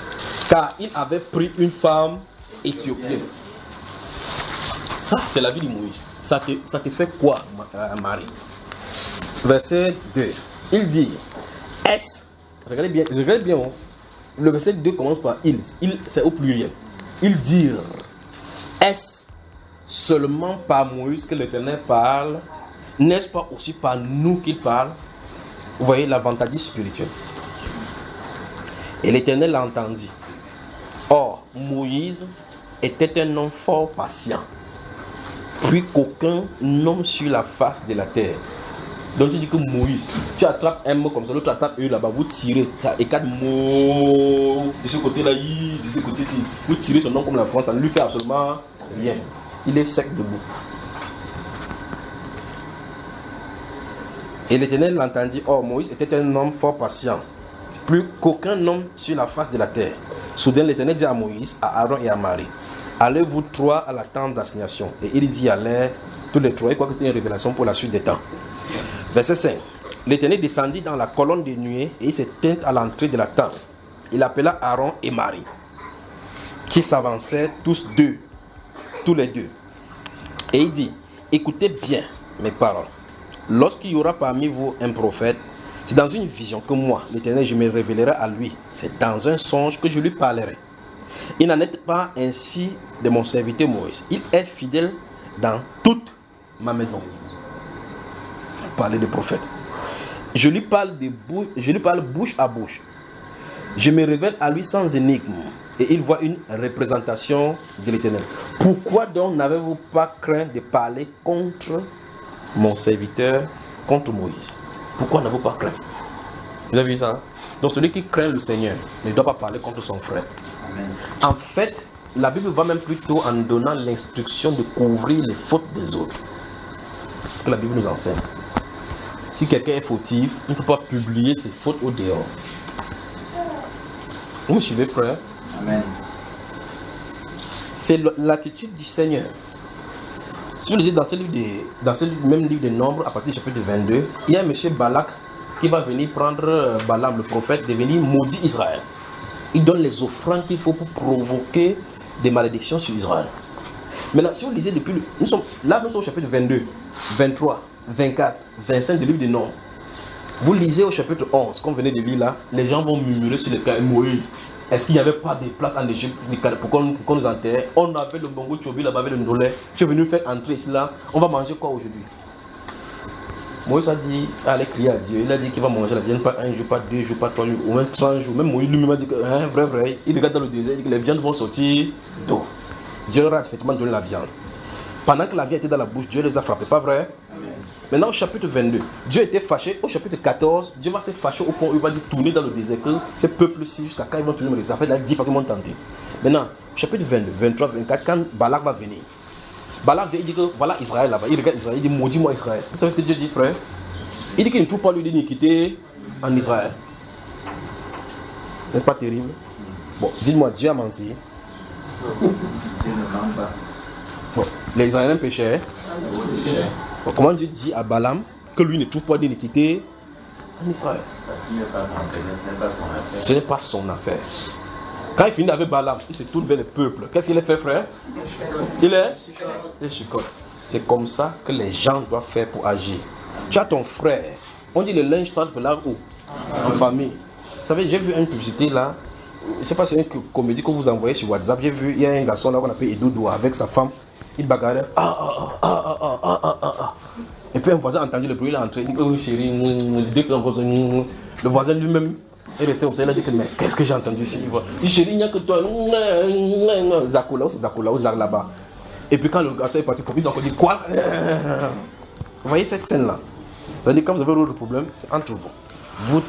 Car il avait pris une femme éthiopienne. Ça, c'est la vie de Moïse. Ça te fait quoi, Marie? Verset 2. Il dit, est-ce, regardez bien, hein. Le verset 2 commence par il c'est au pluriel. Ils dirent, est-ce seulement par Moïse que l'Éternel parle? N'est-ce pas aussi par nous qu'il parle? Vous voyez l'avantage spirituel. Et l'Éternel l'entendit. Or, Moïse était un homme fort patient, plus qu'aucun homme sur la face de la terre. Donc tu dis que Moïse, tu attrapes un mot comme ça, l'autre attrape eux là-bas, vous tirez, ça écarte mots de ce côté-là, de ce côté-ci, vous tirez son nom comme la France, ça ne lui fait absolument rien. Il est sec debout. Et l'Éternel l'entendit. Or, Moïse était un homme fort patient, plus qu'aucun homme sur la face de la terre. Soudain, l'Éternel dit à Moïse, à Aaron et à Marie, allez-vous 3 à la tente d'assignation. Et ils y allèrent tous les 3. Et quoi que c'était une révélation pour la suite des temps. Verset 5. L'Éternel descendit dans la colonne de nuée et il se tint à l'entrée de la tente. Il appela Aaron et Marie, qui s'avançaient tous les deux. Et il dit, écoutez bien mes paroles. Lorsqu'il y aura parmi vous un prophète, c'est dans une vision que moi, l'Éternel, je me révélerai à lui. C'est dans un songe que je lui parlerai. Il n'en est pas ainsi de mon serviteur Moïse. Il est fidèle dans toute ma maison. Parler de prophète. Je lui parle bouche à bouche. Je me révèle à lui sans énigme. Et il voit une représentation de l'Éternel. Pourquoi donc n'avez-vous pas craint de parler contre mon serviteur, contre Moïse? Pourquoi n'avez-vous pas craint? Vous avez vu ça? Donc celui qui craint le Seigneur ne doit pas parler contre son frère. Amen. En fait, la Bible va même plutôt en donnant l'instruction de couvrir les fautes des autres. C'est ce que la Bible nous enseigne. Si quelqu'un est fautif, il ne faut pas publier ses fautes au dehors. Vous me suivez, frère? Amen. C'est l'attitude du Seigneur. Si vous lisez dans ce même livre de Nombres, à partir du chapitre 22, il y a un monsieur Balak qui va venir prendre Balaam, le prophète, de venir maudire Israël. Il donne les offrandes qu'il faut pour provoquer des malédictions sur Israël. Maintenant, si vous lisez depuis... Nous sommes au chapitre 22, 23, 24, 25 du livre de Nombres. Vous lisez au chapitre 11, qu'on venait de lire là, les gens vont murmurer sur le cas de Moïse. Est-ce qu'il n'y avait pas de place en Égypte pour qu'on nous enterre? On avait le bongo tchobi là-bas avec le ndolé. Tu es venu faire entrer ici là. On va manger quoi aujourd'hui? Moïse a dit, allez crier à Dieu. Il a dit qu'il va manger la viande pas 1 jour, pas 2 jours, pas 3 jours, ou même 30 jours. Même Moïse lui-même a dit que, hein, vrai. Il regarde dans le désert, il dit que les viandes vont sortir d'eau. Dieu leur a effectivement donné la viande. Pendant que la viande était dans la bouche, Dieu les a frappés. Pas vrai? Amen. Maintenant au chapitre 22, Dieu était fâché. Au chapitre 14, Dieu va se fâcher au point où il va dire tourner dans le désert que ce peuple-ci, jusqu'à quand ils vont tourner, ça fait 10 fois qu'ils m'ont tenté. Maintenant, au chapitre 22, 23, 24, quand Balak va venir, Balak il dit que voilà Israël là-bas. Il regarde Israël, il dit maudis-moi Israël. Vous savez ce que Dieu dit, frère? Il dit qu'il ne trouve pas lui d'iniquité en Israël. N'est-ce pas terrible? Bon, dites-moi, Dieu a menti. Dieu ne ment pas. Bon, les Israéliens péchaient. Bon, comment Dieu dit à Balaam que lui ne trouve pas d'iniquité en Israël? Parce qu'il n'est pas concerné, ce n'est pas son affaire. Ce n'est pas son affaire. Quand il finit avec Balaam, il se tourne vers le peuple. Qu'est-ce qu'il a fait, frère? Il chicote. C'est comme ça que les gens doivent faire pour agir. Tu as ton frère. On dit le linge soit là où? En famille. Vous savez, j'ai vu une publicité là. Je ne sais pas si c'est une comédie que vous envoyez sur WhatsApp. J'ai vu, il y a un garçon là qu'on appelle Edodo avec sa femme. Il bagarrait. Et puis un voisin a entendu le bruit, il est entré. Il dit, oh chérie, le voisin lui-même est resté comme ça. Il a dit, mais qu'est-ce que j'ai entendu ici? Il dit, chérie, il n'y a que toi. Zakola, c'est Zakola, ou Zak là-bas. Et puis quand le garçon est parti, ils ont encore dit, quoi? Vous voyez cette scène-là? Ça veut dire, quand vous avez un autre problème, c'est entre vous.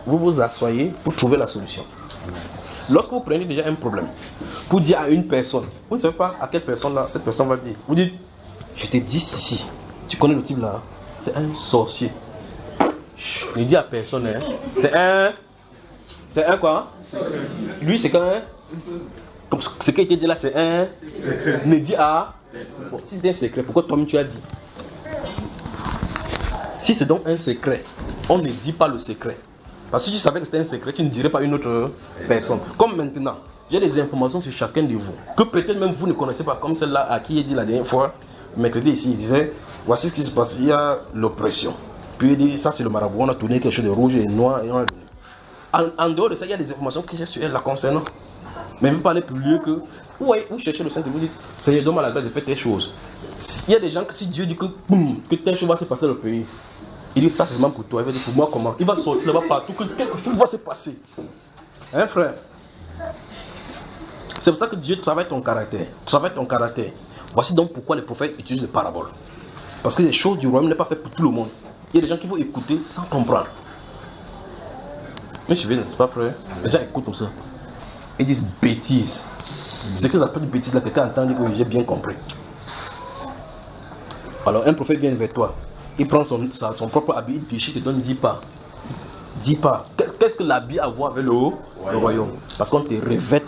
Vous asseyez pour trouver la solution. Lorsque vous prenez déjà un problème, pour dire à une personne, vous ne savez pas à quelle personne là, cette personne va dire. Vous dites, je te dis ici, tu connais le type là, c'est un sorcier. Ne dis à personne, hein. C'est un quoi? Lui c'est quand même, comme ce qui a été dit là, c'est un. Ne dis à. Bon, si c'est un secret, pourquoi toi-même tu as dit? Si c'est donc un secret, on ne dit pas le secret. Parce que si tu savais que c'était un secret, tu ne dirais pas à une autre personne. Comme maintenant, j'ai des informations sur chacun de vous, que peut-être même vous ne connaissez pas, comme celle-là à qui il dit la dernière fois, mercredi ici, il disait, voici ce qui se passe, il y a l'oppression. Puis il dit, ça c'est le marabout, on a tourné quelque chose de rouge et de noir et on a donné. En dehors de ça, il y a des informations que j'ai sur elle la concernant. Mais vous parlez plus lieu que, vous cherchez le Saint et vous dites, Seigneur, donne-moi la grâce de faire telle chose. Il y a des gens que si Dieu dit que, que telle chose va se passer dans le pays, il dit ça c'est seulement pour toi, il va dire pour moi comment? Il va sortir là-bas partout, que quelque chose va se passer. Hein frère? C'est pour ça que Dieu travaille ton caractère. Travaille ton caractère. Voici donc pourquoi les prophètes utilisent les paraboles. Parce que les choses du royaume ne sont pas faites pour tout le monde. Il y a des gens qui vont écouter sans comprendre. Mais suivez, n'est-ce pas frère? Les gens écoutent comme ça. Ils disent bêtises. C'est que ça appelle bêtises là, quelqu'un entend dire que j'ai bien compris. Alors un prophète vient vers toi. Il prend son propre habit, il déchire, il te donne 10 pas. 10 pas. Qu'est-ce que l'habit a à voir avec le royaume? Parce qu'on te revêt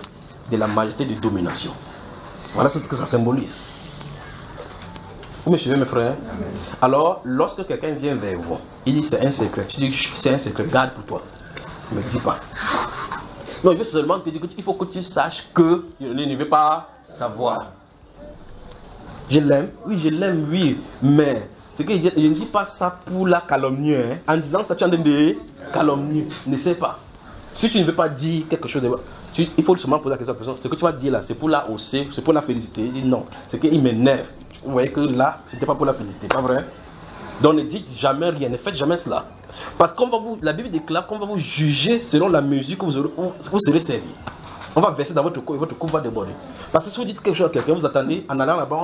de la majesté de domination. Voilà ce que ça symbolise. Vous me suivez mes frères? Alors, lorsque quelqu'un vient vers vous, il dit c'est un secret. Tu dis c'est un secret, garde pour toi. Ne me dis pas. Non, il veut seulement te dire qu'il faut que tu saches que je ne veux pas savoir. Je l'aime, oui, mais c'est que je ne dis pas ça pour la calomnier. Hein. En disant ça, tu es en train de calomnier. Ne sais pas. Si tu ne veux pas dire quelque chose, il faut seulement poser la question à la personne. Ce que tu vas dire là, c'est pour la hausser, c'est pour la féliciter. Il dit non, c'est qu'il m'énerve. Vous voyez que là, c'était pas pour la féliciter, pas vrai? Donc ne dites jamais rien, ne faites jamais cela. Parce que la Bible déclare qu'on va vous juger selon la mesure que vous serez servi. On va verser dans votre corps et votre corps va déborder. Parce que si vous dites quelque chose à quelqu'un, vous attendez, en allant là-bas,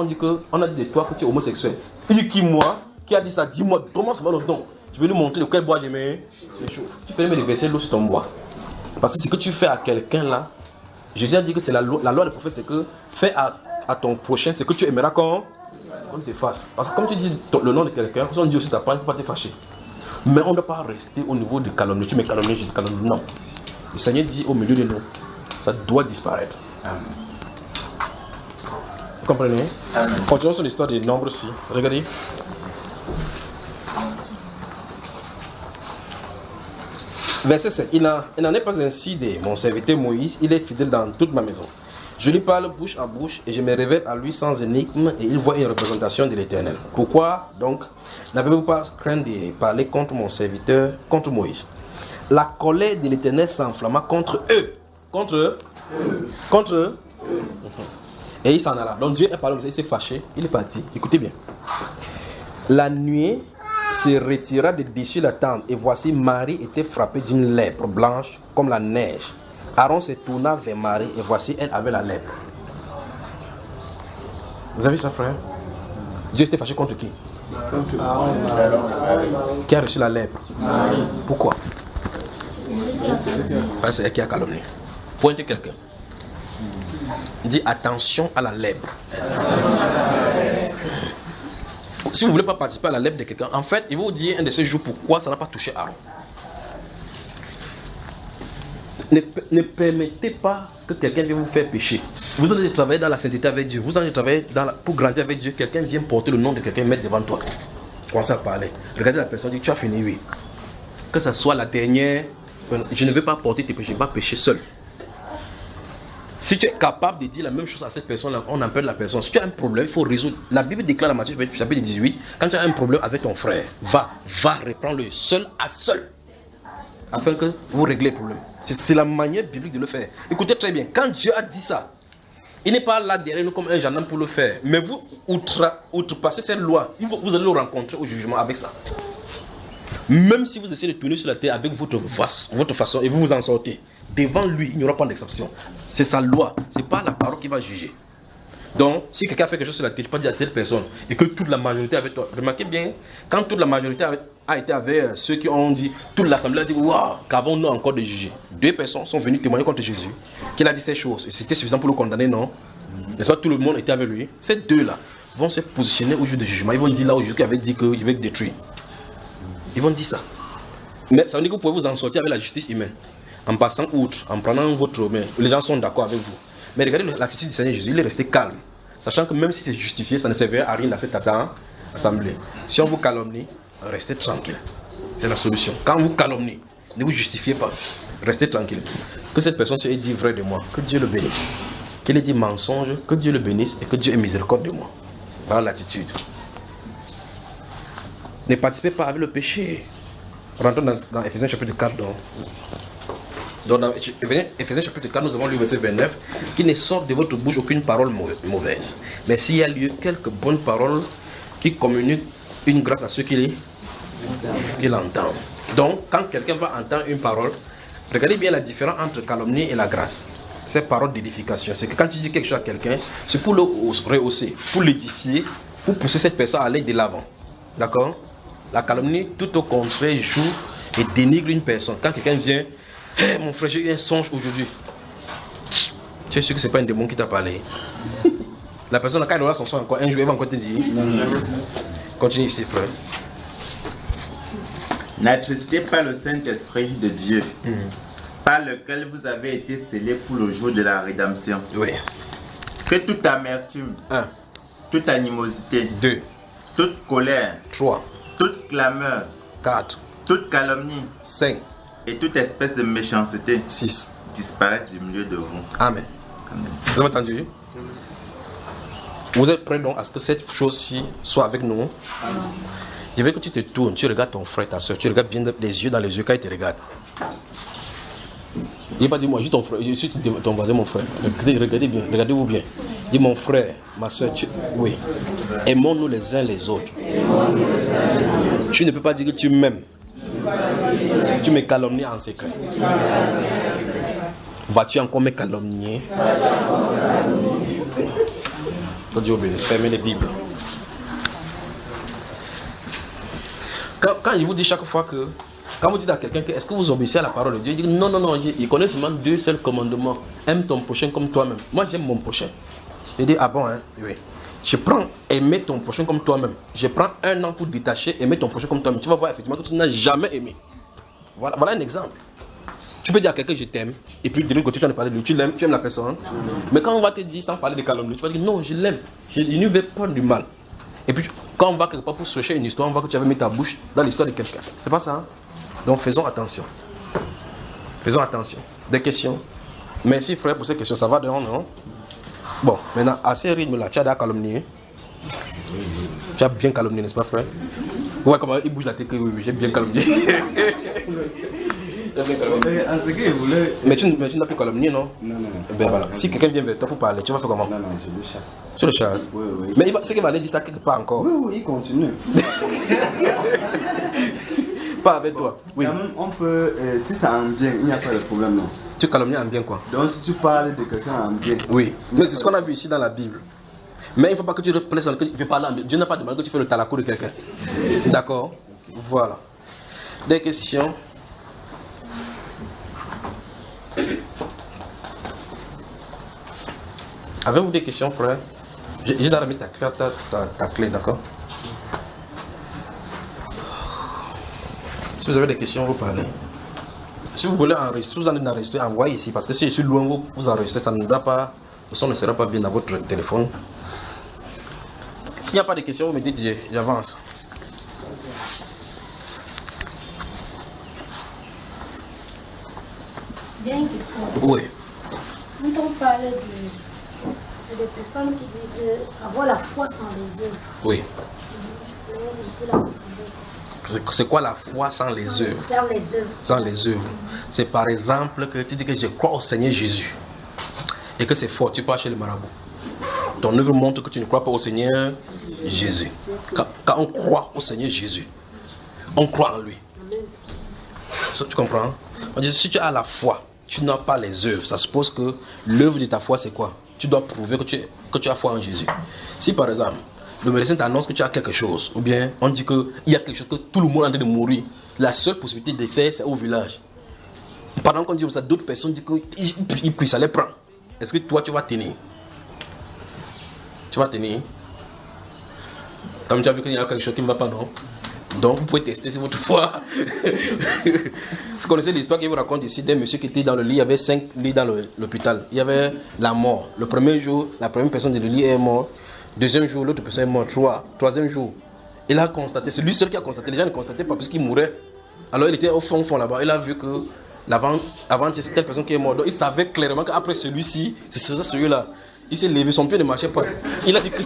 on a dit de toi que tu es homosexuel. Il dit qui moi? Qui a dit ça? Dis-moi, comment ça va le don? Je vais lui montrer lequel bois j'aimais. Tu fais même verser l'eau sur ton bois. Parce que ce que tu fais à quelqu'un là, Jésus a dit que c'est la loi des prophètes, c'est que fais à ton prochain ce que tu aimeras qu'on te fasse. Parce que comme tu dis le nom de quelqu'un, on dit aussi ta part, il ne faut pas te fâcher. Mais on ne doit pas rester au niveau de calomnie. Tu me calomnies, je te calomnie. Non. Le Seigneur dit au milieu de nous, ça doit disparaître. Amen. Vous comprenez? Amen. Continuons sur l'histoire des nombres ici. Regardez. Verset 7. Il n'en est pas ainsi de mon serviteur Moïse, il est fidèle dans toute ma maison. Je lui parle bouche à bouche et je me révèle à lui sans énigme et il voit une représentation de l'Éternel. Pourquoi donc n'avez-vous pas craint de parler contre mon serviteur, contre Moïse? La colère de l'Éternel s'enflamma contre eux. Contre eux. Et il s'en alla. Donc Dieu est parlé, il s'est fâché, il est parti. Écoutez bien. La nuée se retira de dessus la tente et voici Marie était frappée d'une lèpre blanche comme la neige. Aaron se tourna vers Marie et voici elle avait la lèpre. Vous avez vu ça frère? Dieu était fâché contre qui? Qui a reçu la lèpre? Pourquoi? Parce que c'est elle qui a calomnié. Pointe quelqu'un. Dis attention à la lèpre. Si vous ne voulez pas participer à la lèpre de quelqu'un, en fait, il va vous dire un de ces jours pourquoi ça n'a pas touché Aaron. Ne permettez pas que quelqu'un vienne vous faire pécher. Vous allez travailler dans la sainteté avec Dieu. Vous allez travailler pour grandir avec Dieu. Quelqu'un vient porter le nom de quelqu'un et mettre devant toi. Commencez à parler. Regardez la personne, dit tu as fini, oui. Que ce soit la dernière. Je ne vais pas porter tes péchés, je ne vais pas pécher seul. Si tu es capable de dire la même chose à cette personne, on appelle la personne. Si tu as un problème, il faut résoudre. La Bible déclare dans Matthieu chapitre 18, quand tu as un problème avec ton frère, va reprendre-le seul à seul. afin que vous réglez le problème. C'est la manière biblique de le faire. Écoutez très bien, quand Dieu a dit ça, il n'est pas là derrière nous comme un gendarme pour le faire. Mais vous outrepassez cette loi, vous allez le rencontrer au jugement avec ça. Même si vous essayez de tourner sur la terre avec votre façon et vous vous en sortez, devant lui, il n'y aura pas d'exception. C'est sa loi, ce n'est pas la parole qui va juger. Donc, si quelqu'un fait quelque chose sur la terre, tu peux dire à telle personne, et que toute la majorité avec toi, remarquez bien, quand toute la majorité a été avec ceux qui ont dit, toute l'assemblée a dit, waouh, qu'avons-nous encore de juger? 2 personnes sont venues témoigner contre Jésus, qu'il a dit ces choses, et c'était suffisant pour le condamner, non? N'est-ce pas, tout le monde était avec lui. Ces 2-là vont se positionner au jour du jugement, ils vont dire là au juge qui avait dit qu'il va être détruit. Ils vont dire ça. Mais ça veut dire que vous pouvez vous en sortir avec la justice humaine, en passant outre, en prenant votre main. Les gens sont d'accord avec vous. Mais regardez l'attitude du Seigneur Jésus, il est resté calme. Sachant que même si c'est justifié, ça ne servirait à rien dans cette assemblée. Si on vous calomnie, restez tranquille. C'est la solution. Quand on vous calomnie, ne vous justifiez pas. Restez tranquille. Que cette personne ait dit vrai de moi, que Dieu le bénisse. Qu'elle ait dit mensonge, que Dieu le bénisse et que Dieu ait miséricorde de moi. Voilà l'attitude. Ne participez pas avec le péché. Rentrons dans Ephésiens chapitre 4. Donc dans Ephésiens chapitre 4, nous avons lu verset 29, qu'il ne sorte de votre bouche aucune parole mauvaise, mais s'il y a lieu quelques bonnes paroles qui communiquent une grâce à ceux qui l'entendent. Donc quand quelqu'un va entendre une parole, regardez bien la différence entre calomnie et la grâce. Cette parole d'édification, c'est que quand tu dis quelque chose à quelqu'un, c'est pour le rehausser, pour l'édifier, pour pousser cette personne à aller de l'avant. D'accord? La calomnie, tout au contraire, joue et dénigre une personne. Quand quelqu'un vient, hey, mon frère, j'ai eu un songe aujourd'hui. Tu es sûr que ce n'est pas un démon qui t'a parlé? La personne, quand elle aura son songe encore un jour, elle va encore te dire. Continue ici, frère. N'attristez pas le Saint-Esprit de Dieu, par lequel vous avez été scellés pour le jour de la rédemption. Oui. Que toute amertume, 1, toute animosité, 2, toute colère, 3, toute clameur, 4, toute calomnie 5 et toute espèce de méchanceté 6 disparaissent du milieu de vous. Amen. Amen. Vous avez entendu? Vous êtes prêts donc à ce que cette chose-ci soit avec nous? Amen. Je veux que tu te tournes, tu regardes ton frère, ta soeur, tu regardes bien les yeux dans les yeux quand il te regarde. Il n'est pas dit moi, je suis ton frère, je suis ton voisin, mon frère. Regardez bien, regardez-vous bien. Dis mon frère, ma soeur, oui. Aimons-nous les uns les autres. Tu ne peux pas dire que tu m'aimes. Tu me calomnies en secret. Vas-tu encore me calomnier? Que Dieu bénisse. Fermez les Bibles. Quand je vous dis chaque fois que, quand vous dites à quelqu'un que est-ce que vous obéissez à la parole de Dieu, il dit non, non, non, il connaît seulement 2 seuls commandements. Aime ton prochain comme toi-même. Moi j'aime mon prochain. Il dit ah bon, hein? Oui. Je prends aimer ton prochain comme toi-même. Je prends 1 an pour détacher, aimer ton prochain comme toi-même. Tu vas voir effectivement que tu n'as jamais aimé. Voilà un exemple. Tu peux dire à quelqu'un je t'aime, et puis de l'autre côté tu en as parlé de lui, tu l'aimes, tu aimes la personne. Mais quand on va te dire sans parler de calomnie, tu vas dire non, je l'aime, je ne veux pas du mal. Et puis quand on va quelque part pour chercher une histoire, on voit que tu avais mis ta bouche dans l'histoire de quelqu'un. C'est pas ça, hein? Donc faisons attention. Faisons attention. Des questions? Merci frère pour ces questions, ça va dehors, non? Bon, maintenant à ce rythme-là, tu as déjà calomnié. Tu as bien calomnié, n'est-ce pas frère? Ouais, comment il bouge la tête, oui, j'ai bien calomnié. Mais tu n'as plus calomnié, non? Non, non. Ben voilà. Si quelqu'un vient vers toi pour parler, tu vas faire comment? Non, non, je le chasse. Tu le chasses? Oui, oui. Mais c'est qu'il va aller dire ça quelque part encore. Oui, oui, il continue. Pas avec toi. Oui. Quand même, on peut, si ça en vient, il n'y a pas de problème, non? Tu calomnies en bien quoi? Donc si tu parles de quelqu'un en bien. Oui. Mais c'est ce qu'on a vu ici dans la Bible. Mais il ne faut pas que tu replaces que tu veux parler en bien. Dieu n'a pas demandé que tu fais le talakou de quelqu'un. D'accord? Voilà. Des questions? Avez-vous des questions, frère? J'ai déjà remis ta clé, d'accord? Si vous avez des questions, vous parlez. Si vous voulez enregistrer, vous en êtes enregistré, envoyez ici. Parce que si je suis loin, vous enregistrez, ça ne doit pas, le son ne sera pas bien dans votre téléphone. S'il n'y a pas de questions, vous me dites, j'avance. J'ai une question. Oui. Quand on parle de personnes qui disent avoir la foi sans les œuvres, Oui. on peut la confonder, cette question. C'est quoi la foi sans les œuvres? Faire les œuvres. Sans les œuvres. C'est par exemple que tu dis que je crois au Seigneur Jésus. Et que c'est fort, tu pars chez le marabout. Ton œuvre montre que tu ne crois pas au Seigneur Jésus. Quand on croit au Seigneur Jésus, on croit en lui. Ça, tu comprends? On dit, si tu as la foi, tu n'as pas les œuvres. Ça suppose que l'œuvre de ta foi, c'est quoi? Tu dois prouver que tu as foi en Jésus. Si par exemple, le médecin t'annonce que tu as quelque chose, ou bien on dit qu'il y a quelque chose que tout le monde est en train de mourir, la seule possibilité de faire, c'est au village. Pendant qu'on dit comme ça, d'autres personnes disent qu'ils puissent aller prendre. Est-ce que toi, tu vas tenir? Tu vas tenir? Comme tu as vu qu'il y a quelque chose qui ne va pas, non? Donc, vous pouvez tester si votre foi. Vous connaissez l'histoire qu'il vous raconte ici d'un monsieur qui était dans le lit. Il y avait 5 lits dans l'hôpital. Il y avait la mort. Le premier jour, la première personne de le lit est morte. Deuxième jour, l'autre personne est morte. Troisième jour, il a constaté. C'est lui seul qui a constaté. Les gens ne constataient pas parce qu'il mourait. Alors, il était au fond là-bas. Il a vu que avant c'est telle personne qui est morte. Donc, il savait clairement qu'après celui-ci, c'est celui-là. Il s'est levé, son pied ne marchait pas. Il a dit que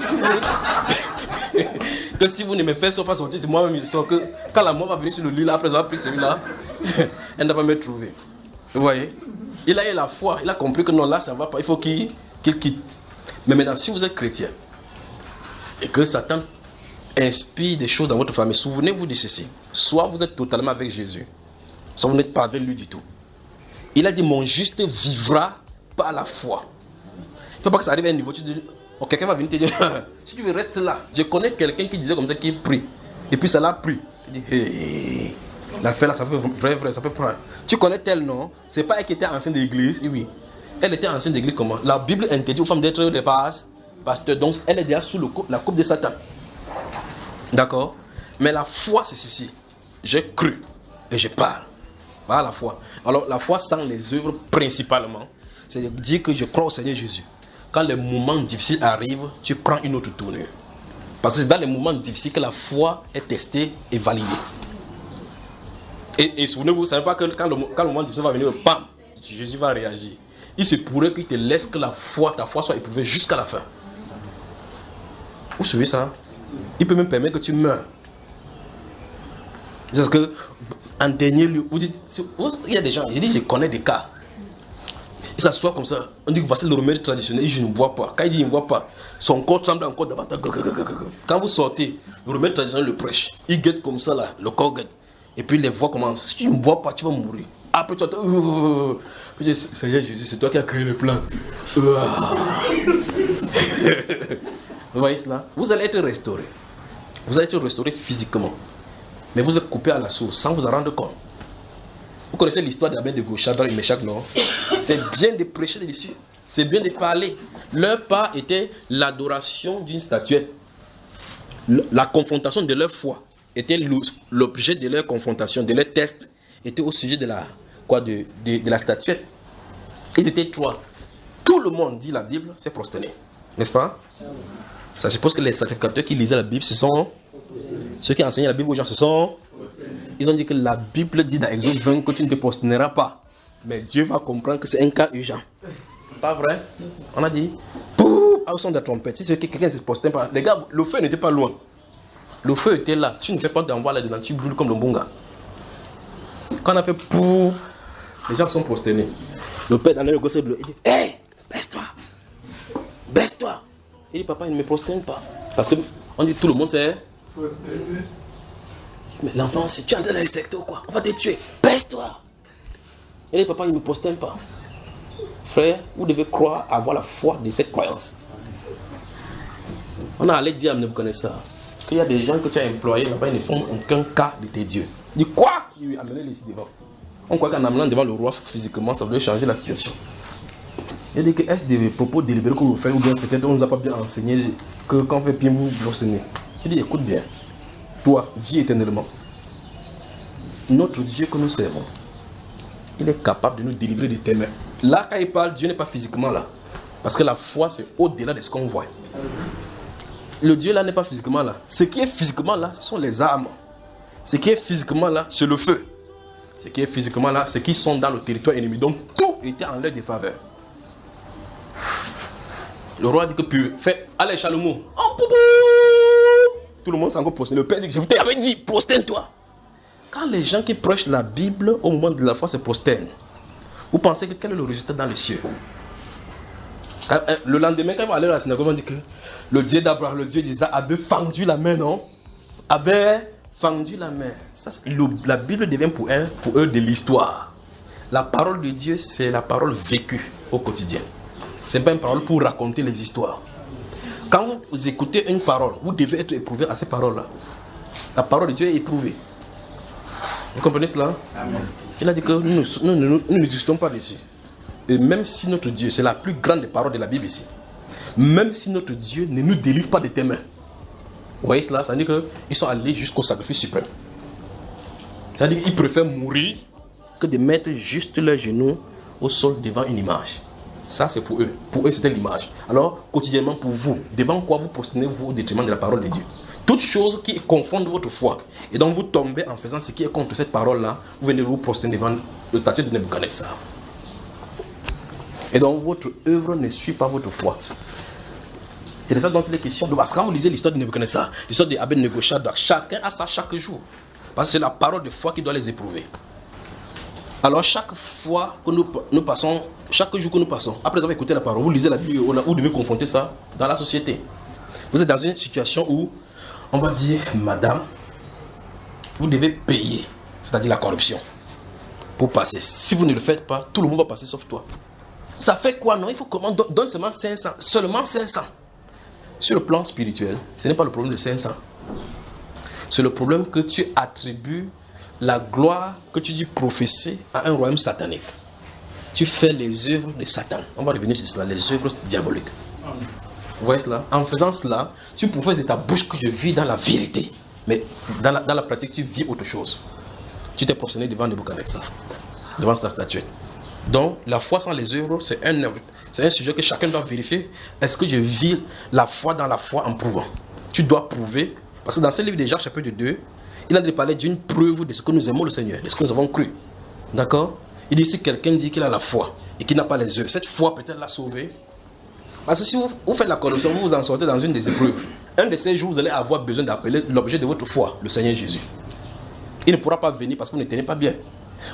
si vous ne me faites pas sortir, c'est moi-même. Que quand la mort va venir sur le lit, là, après avoir pris celui-là, elle ne va pas me trouver. Vous voyez? Il a eu la foi, il a compris que non, là, ça ne va pas. Il faut qu'il quitte. Mais maintenant, si vous êtes chrétien et que Satan inspire des choses dans votre famille, souvenez-vous de ceci. Soit vous êtes totalement avec Jésus, soit vous n'êtes pas avec lui du tout. Il a dit, mon juste vivra par la foi. Il ne faut pas que ça arrive à un niveau, tu dis, oh, quelqu'un va venir te dire, si tu veux, reste là. Je connais quelqu'un qui disait comme ça, qui prie. Et puis ça l'a pris. Il dit, hey, l'affaire là, ça peut vrai, ça peut prendre. Tu connais tel nom, c'est pas elle qui était ancienne d'église, oui. Elle était ancienne d'église comment? La Bible interdit aux femmes d'être des pasteurs, donc elle est déjà sous la coupe de Satan. D'accord? Mais la foi, c'est ceci. J'ai cru et je parle. Voilà la foi. Alors la foi sans les œuvres principalement, c'est de dire que je crois au Seigneur Jésus. Quand les moments difficiles arrivent, tu prends une autre tournure. Parce que c'est dans les moments difficiles que la foi est testée et validée. Et souvenez-vous, vous ne savez pas que quand le moment difficile va venir, bam, Jésus va réagir. Il se pourrait qu'il te laisse que ta foi soit éprouvée jusqu'à la fin. Vous suivez ça? Il peut même permettre que tu meurs. C'est ce que, en dernier lieu, vous dites, il y a des gens, je connais des cas. Il s'assoit comme ça, on dit que voici le remède traditionnel, je ne bois pas. Quand il dit il ne boit pas, son corps tremble encore davantage. Quand vous sortez, le remède traditionnel le prêche. Il guette comme ça là, le corps guette. Et puis les voix commencent. Si tu ne bois pas, tu vas mourir. Après tu entends, Seigneur Jésus, c'est toi qui as créé le plan. Vous voyez cela? Vous allez être restauré. Vous allez être restauré physiquement. Mais vous êtes coupé à la source sans vous en rendre compte. Vous connaissez l'histoire d'Abed de Shadrach et Meshach, non? C'est bien de prêcher dessus. C'est bien de parler. Leur part était l'adoration d'une statuette. La confrontation de leur foi était l'objet de leur confrontation, de leur test, était au sujet de la statuette. Ils étaient 3. Tout le monde, dit la Bible, s'est prosterné. N'est-ce pas? Ça suppose que les sacrificateurs qui lisaient la Bible, ce sont ceux qui enseignaient la Bible aux gens, ce sont... Ils ont dit que la Bible dit dans Exode 20 que tu ne te prosterneras pas. Mais Dieu va comprendre que c'est un cas urgent. Pas vrai? On a dit, au son de la trompette, si quelqu'un ne se prosterne pas, les gars, le feu n'était pas loin. Le feu était là. Tu ne fais pas d'envoi là-dedans, tu brûles comme le bonga. Quand on a fait pour, les gens sont prosternés. Le père dans le gosse, il dit, hé, baisse-toi. Baisse-toi. Il dit, papa, il ne me prosterne pas. Parce qu'on dit, tout le monde sait. Mais l'enfant, si tu es en train d'insecter ou quoi, on va te tuer. Baisse-toi. Et les papas, ils ne me prosternent pas. Frère, vous devez croire, avoir la foi de cette croyance. On a allé dire à Nebuchadnezzar qu'il y a des gens que tu as employés là-bas, ils ne font aucun cas de tes dieux. Il dit quoi? Il dit, amenez-les ici devant. On croit qu'en amenant devant le roi physiquement, ça voulait changer la situation. Il dit que est-ce des propos délibérés que vous faites, ou bien peut-être on ne nous a pas bien enseigné que quand on fait bien, vous blossonnez. Il dit, écoute bien. Toi, vis éternellement. Notre Dieu que nous servons, il est capable de nous délivrer de tes mains. Là, quand il parle, Dieu n'est pas physiquement là. Parce que la foi, c'est au-delà de ce qu'on voit. Le Dieu là n'est pas physiquement là. Ce qui est physiquement là, ce sont les armes. Ce qui est physiquement là, c'est le feu. Ce qui est physiquement là, c'est qu'ils sont dans le territoire ennemi. Donc tout était en leur défaveur. Le roi dit que fait, allez Salomon. Oh, tout le monde s'en va prosterner. Le père dit que je t'avais dit, prosterne-toi. quand les gens qui prêchent la Bible au moment de la foi se prosternent, vous pensez que quel est le résultat dans les cieux? Le lendemain, quand ils vont aller à la synagogue, on dit que le Dieu d'Abraham, le Dieu d'Isaac avait fendu la main, non? Avait fendu la main. Ça, la Bible devient pour eux de l'histoire. La parole de Dieu, c'est la parole vécue au quotidien. Ce n'est pas une parole pour raconter les histoires. Quand vous écoutez une parole, vous devez être éprouvé à ces paroles-là. La parole de Dieu est éprouvée. Vous comprenez cela? Amen. Il a dit que nous n'existons pas dessus. Et même si notre Dieu, c'est la plus grande des paroles de la Bible ici, même si notre Dieu ne nous délivre pas de tes mains. Vous voyez cela? Ça veut dire qu'ils sont allés jusqu'au sacrifice suprême. Ça veut dire qu'ils préfèrent mourir que de mettre juste leurs genoux au sol devant une image. Ça, c'est pour eux. Pour eux, c'était l'image. Alors, quotidiennement, pour vous, devant quoi vous prosternez-vous au détriment de la parole de Dieu? Toute chose qui confondent votre foi et dont vous tombez en faisant ce qui est contre cette parole-là, vous venez vous prosterner devant le statut de Nebuchadnezzar. Et donc, votre œuvre ne suit pas votre foi. C'est de ça dont il est question. Parce que quand vous lisez l'histoire de Nebuchadnezzar, l'histoire de Abed-Nego, chacun a ça chaque jour. Parce que c'est la parole de foi qui doit les éprouver. Alors chaque fois que nous passons, chaque jour que nous passons, après avoir écouté la parole, vous lisez la Bible, vous devez confronter ça dans la société. Vous êtes dans une situation où on va dire, madame, vous devez payer, c'est-à-dire la corruption, pour passer. Si vous ne le faites pas, tout le monde va passer sauf toi. Ça fait quoi, non? Il faut comment donne seulement 500. Seulement 500. Sur le plan spirituel, ce n'est pas le problème de 500. C'est le problème que tu attribues la gloire que tu dis professer à un royaume satanique. Tu fais les œuvres de Satan. On va revenir sur cela, les œuvres diaboliques. Vous voyez cela? En faisant cela, tu professes de ta bouche que je vis dans la vérité. Mais dans la pratique, tu vis autre chose. Tu t'es prosterné devant Nebuchadnezzar, devant sa statue. Donc, la foi sans les œuvres, c'est un sujet que chacun doit vérifier. Est-ce que je vis la foi dans la foi en prouvant? Tu dois prouver. Parce que dans ce livre de Jacques, chapitre 2, il a parlé d'une preuve de ce que nous aimons le Seigneur, de ce que nous avons cru. D'accord? Il dit, si quelqu'un dit qu'il a la foi et qu'il n'a pas les œuvres, cette foi peut-elle la sauver? Parce que si vous faites la corruption, vous vous en sortez dans une des épreuves. Un de ces jours, vous allez avoir besoin d'appeler l'objet de votre foi, le Seigneur Jésus. Il ne pourra pas venir parce que vous ne tenez pas bien.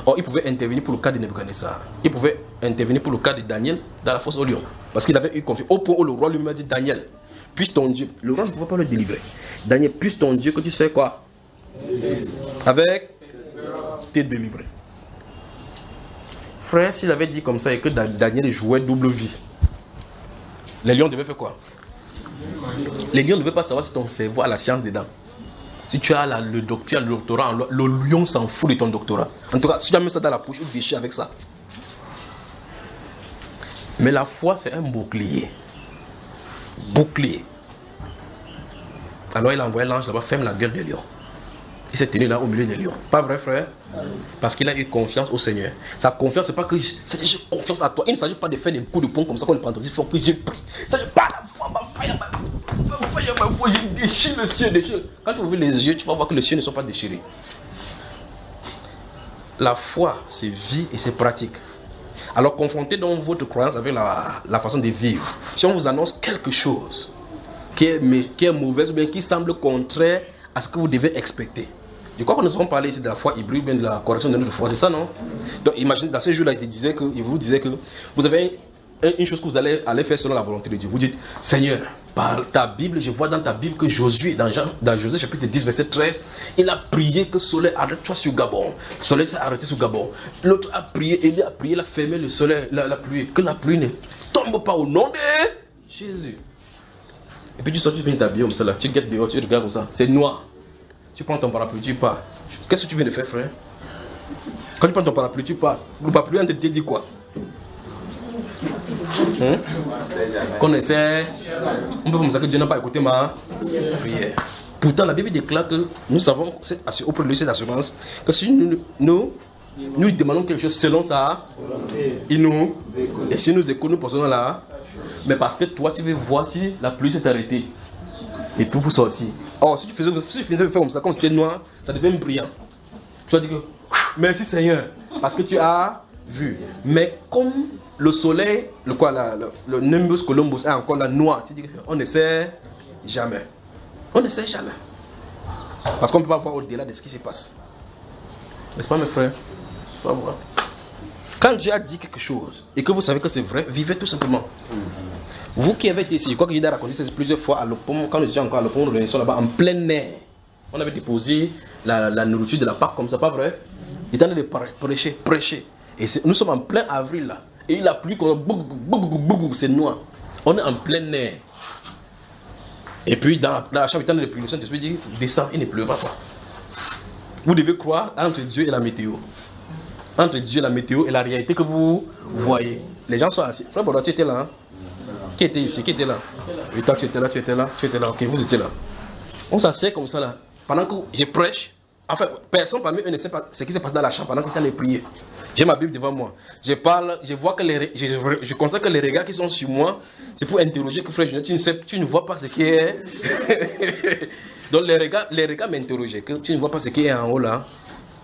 Or, il pouvait intervenir pour le cas de Nebuchadnezzar. Il pouvait intervenir pour le cas de Daniel dans la fosse au lion. Parce qu'il avait eu confiance. Au point où le roi lui-même a dit, Daniel, puisse ton Dieu. Le roi ne pouvait pas le délivrer. Daniel, puisse ton Dieu que tu sais quoi? Avec t'es délivré. Frère, s'il avait dit comme ça et que Daniel jouait double vie, les lions devaient faire quoi? Les lions ne devaient pas savoir si ton cerveau a la science dedans. Si tu as le doctorat, le lion s'en fout de ton doctorat. En tout cas, si tu as mis ça dans la poche, il déchire avec ça. Mais la foi, c'est un bouclier. Bouclier. Alors il a envoyé l'ange là-bas, ferme la gueule des lions. Il s'est tenu là au milieu des lions. Pas vrai, frère? Parce qu'il a eu confiance au Seigneur. Sa confiance, c'est pas que j'ai confiance à toi. Il ne s'agit pas de faire des coups de poing comme ça qu'on le prend. Il faut que j'ai pris. Ça n'est pas la foi, ma foi, je déchire le ciel, déchire. Quand tu ouvres les yeux, tu vas voir que les cieux ne sont pas déchirés. La foi, c'est vie et c'est pratique. Alors confrontez donc votre croyance avec la façon de vivre. Si on vous annonce quelque chose qui est mauvaise ou bien qui semble contraire à ce que vous devez expecter. Je crois que nous avons parlé ici de la foi hybride, bien de la correction de notre foi, c'est ça, non? Donc imaginez, dans ce jour-là, il vous disait que vous avez une chose que vous allez faire selon la volonté de Dieu. Vous dites, Seigneur, par ta Bible, je vois dans ta Bible que Josué, dans Josué chapitre 10, verset 13, il a prié que le soleil arrête-toi sur Gabon. Le soleil s'est arrêté sur Gabon. L'autre a prié, Élie a prié, il a fermé le soleil, la pluie, que la pluie ne tombe pas au nom de Jésus. Et puis tu sors, tu finis ta vie comme ça là, tu guettes dehors, tu regardes comme ça, c'est noir. Tu prends ton parapluie, tu pars. Qu'est-ce que tu viens de faire, frère? Quand tu prends ton parapluie, tu passes. Le parapluie, on te dit quoi? Qu'on essaie. On peut comme ça que Dieu n'a pas écouté ma prière. Pourtant, la Bible déclare que nous avons auprès de lui cette assurance que si nous demandons quelque chose selon ça, il nous écoute. Et si nous écoutons, nous posons là. Mais parce que toi, tu veux voir si la pluie s'est arrêtée. Et tout pour sortir. Or, si tu faisais faire comme ça, comme c'était noir, ça devient brillant. Tu vas dire que merci Seigneur, parce que tu as vu. Mais comme le soleil, le Nimbus Columbus est encore la noire, tu dis qu'on ne sait jamais. On ne sait jamais. Parce qu'on ne peut pas voir au-delà de ce qui se passe. N'est-ce pas mes frères? Pas vrai. Quand Dieu a dit quelque chose et que vous savez que c'est vrai, vivez tout simplement. Vous qui avez été ici, je crois que j'ai raconté ça plusieurs fois à l'Opom, quand nous étions encore à l'Opom, nous étions là-bas en plein air. On avait déposé la nourriture de la Pâque comme ça, pas vrai? Il était en train de prêcher. Et nous sommes en plein avril là. Et la pluie, c'est noir. On est en plein air. Et puis dans la chambre, il était en train de prier. Le Saint-Esprit dit, descends, il ne pleut pas. Vous devez croire entre Dieu et la météo. Entre Dieu, la météo et la réalité que vous voyez. Les gens sont assis. Frère Bodo, tu étais là, hein? Qui était ici? Qui était là? Et toi, tu étais là. Ok, vous étiez là. On s'assied comme ça là. Pendant que je prêche, en fait, personne parmi eux ne sait pas ce qui s'est passé dans la chambre pendant que tu allais prier. J'ai ma Bible devant moi. Je parle, je vois que je constate que les regards qui sont sur moi, c'est pour interroger que frère, tu ne vois pas ce qui est. Donc les regards m'interrogeaient, que tu ne vois pas ce qui est en haut là.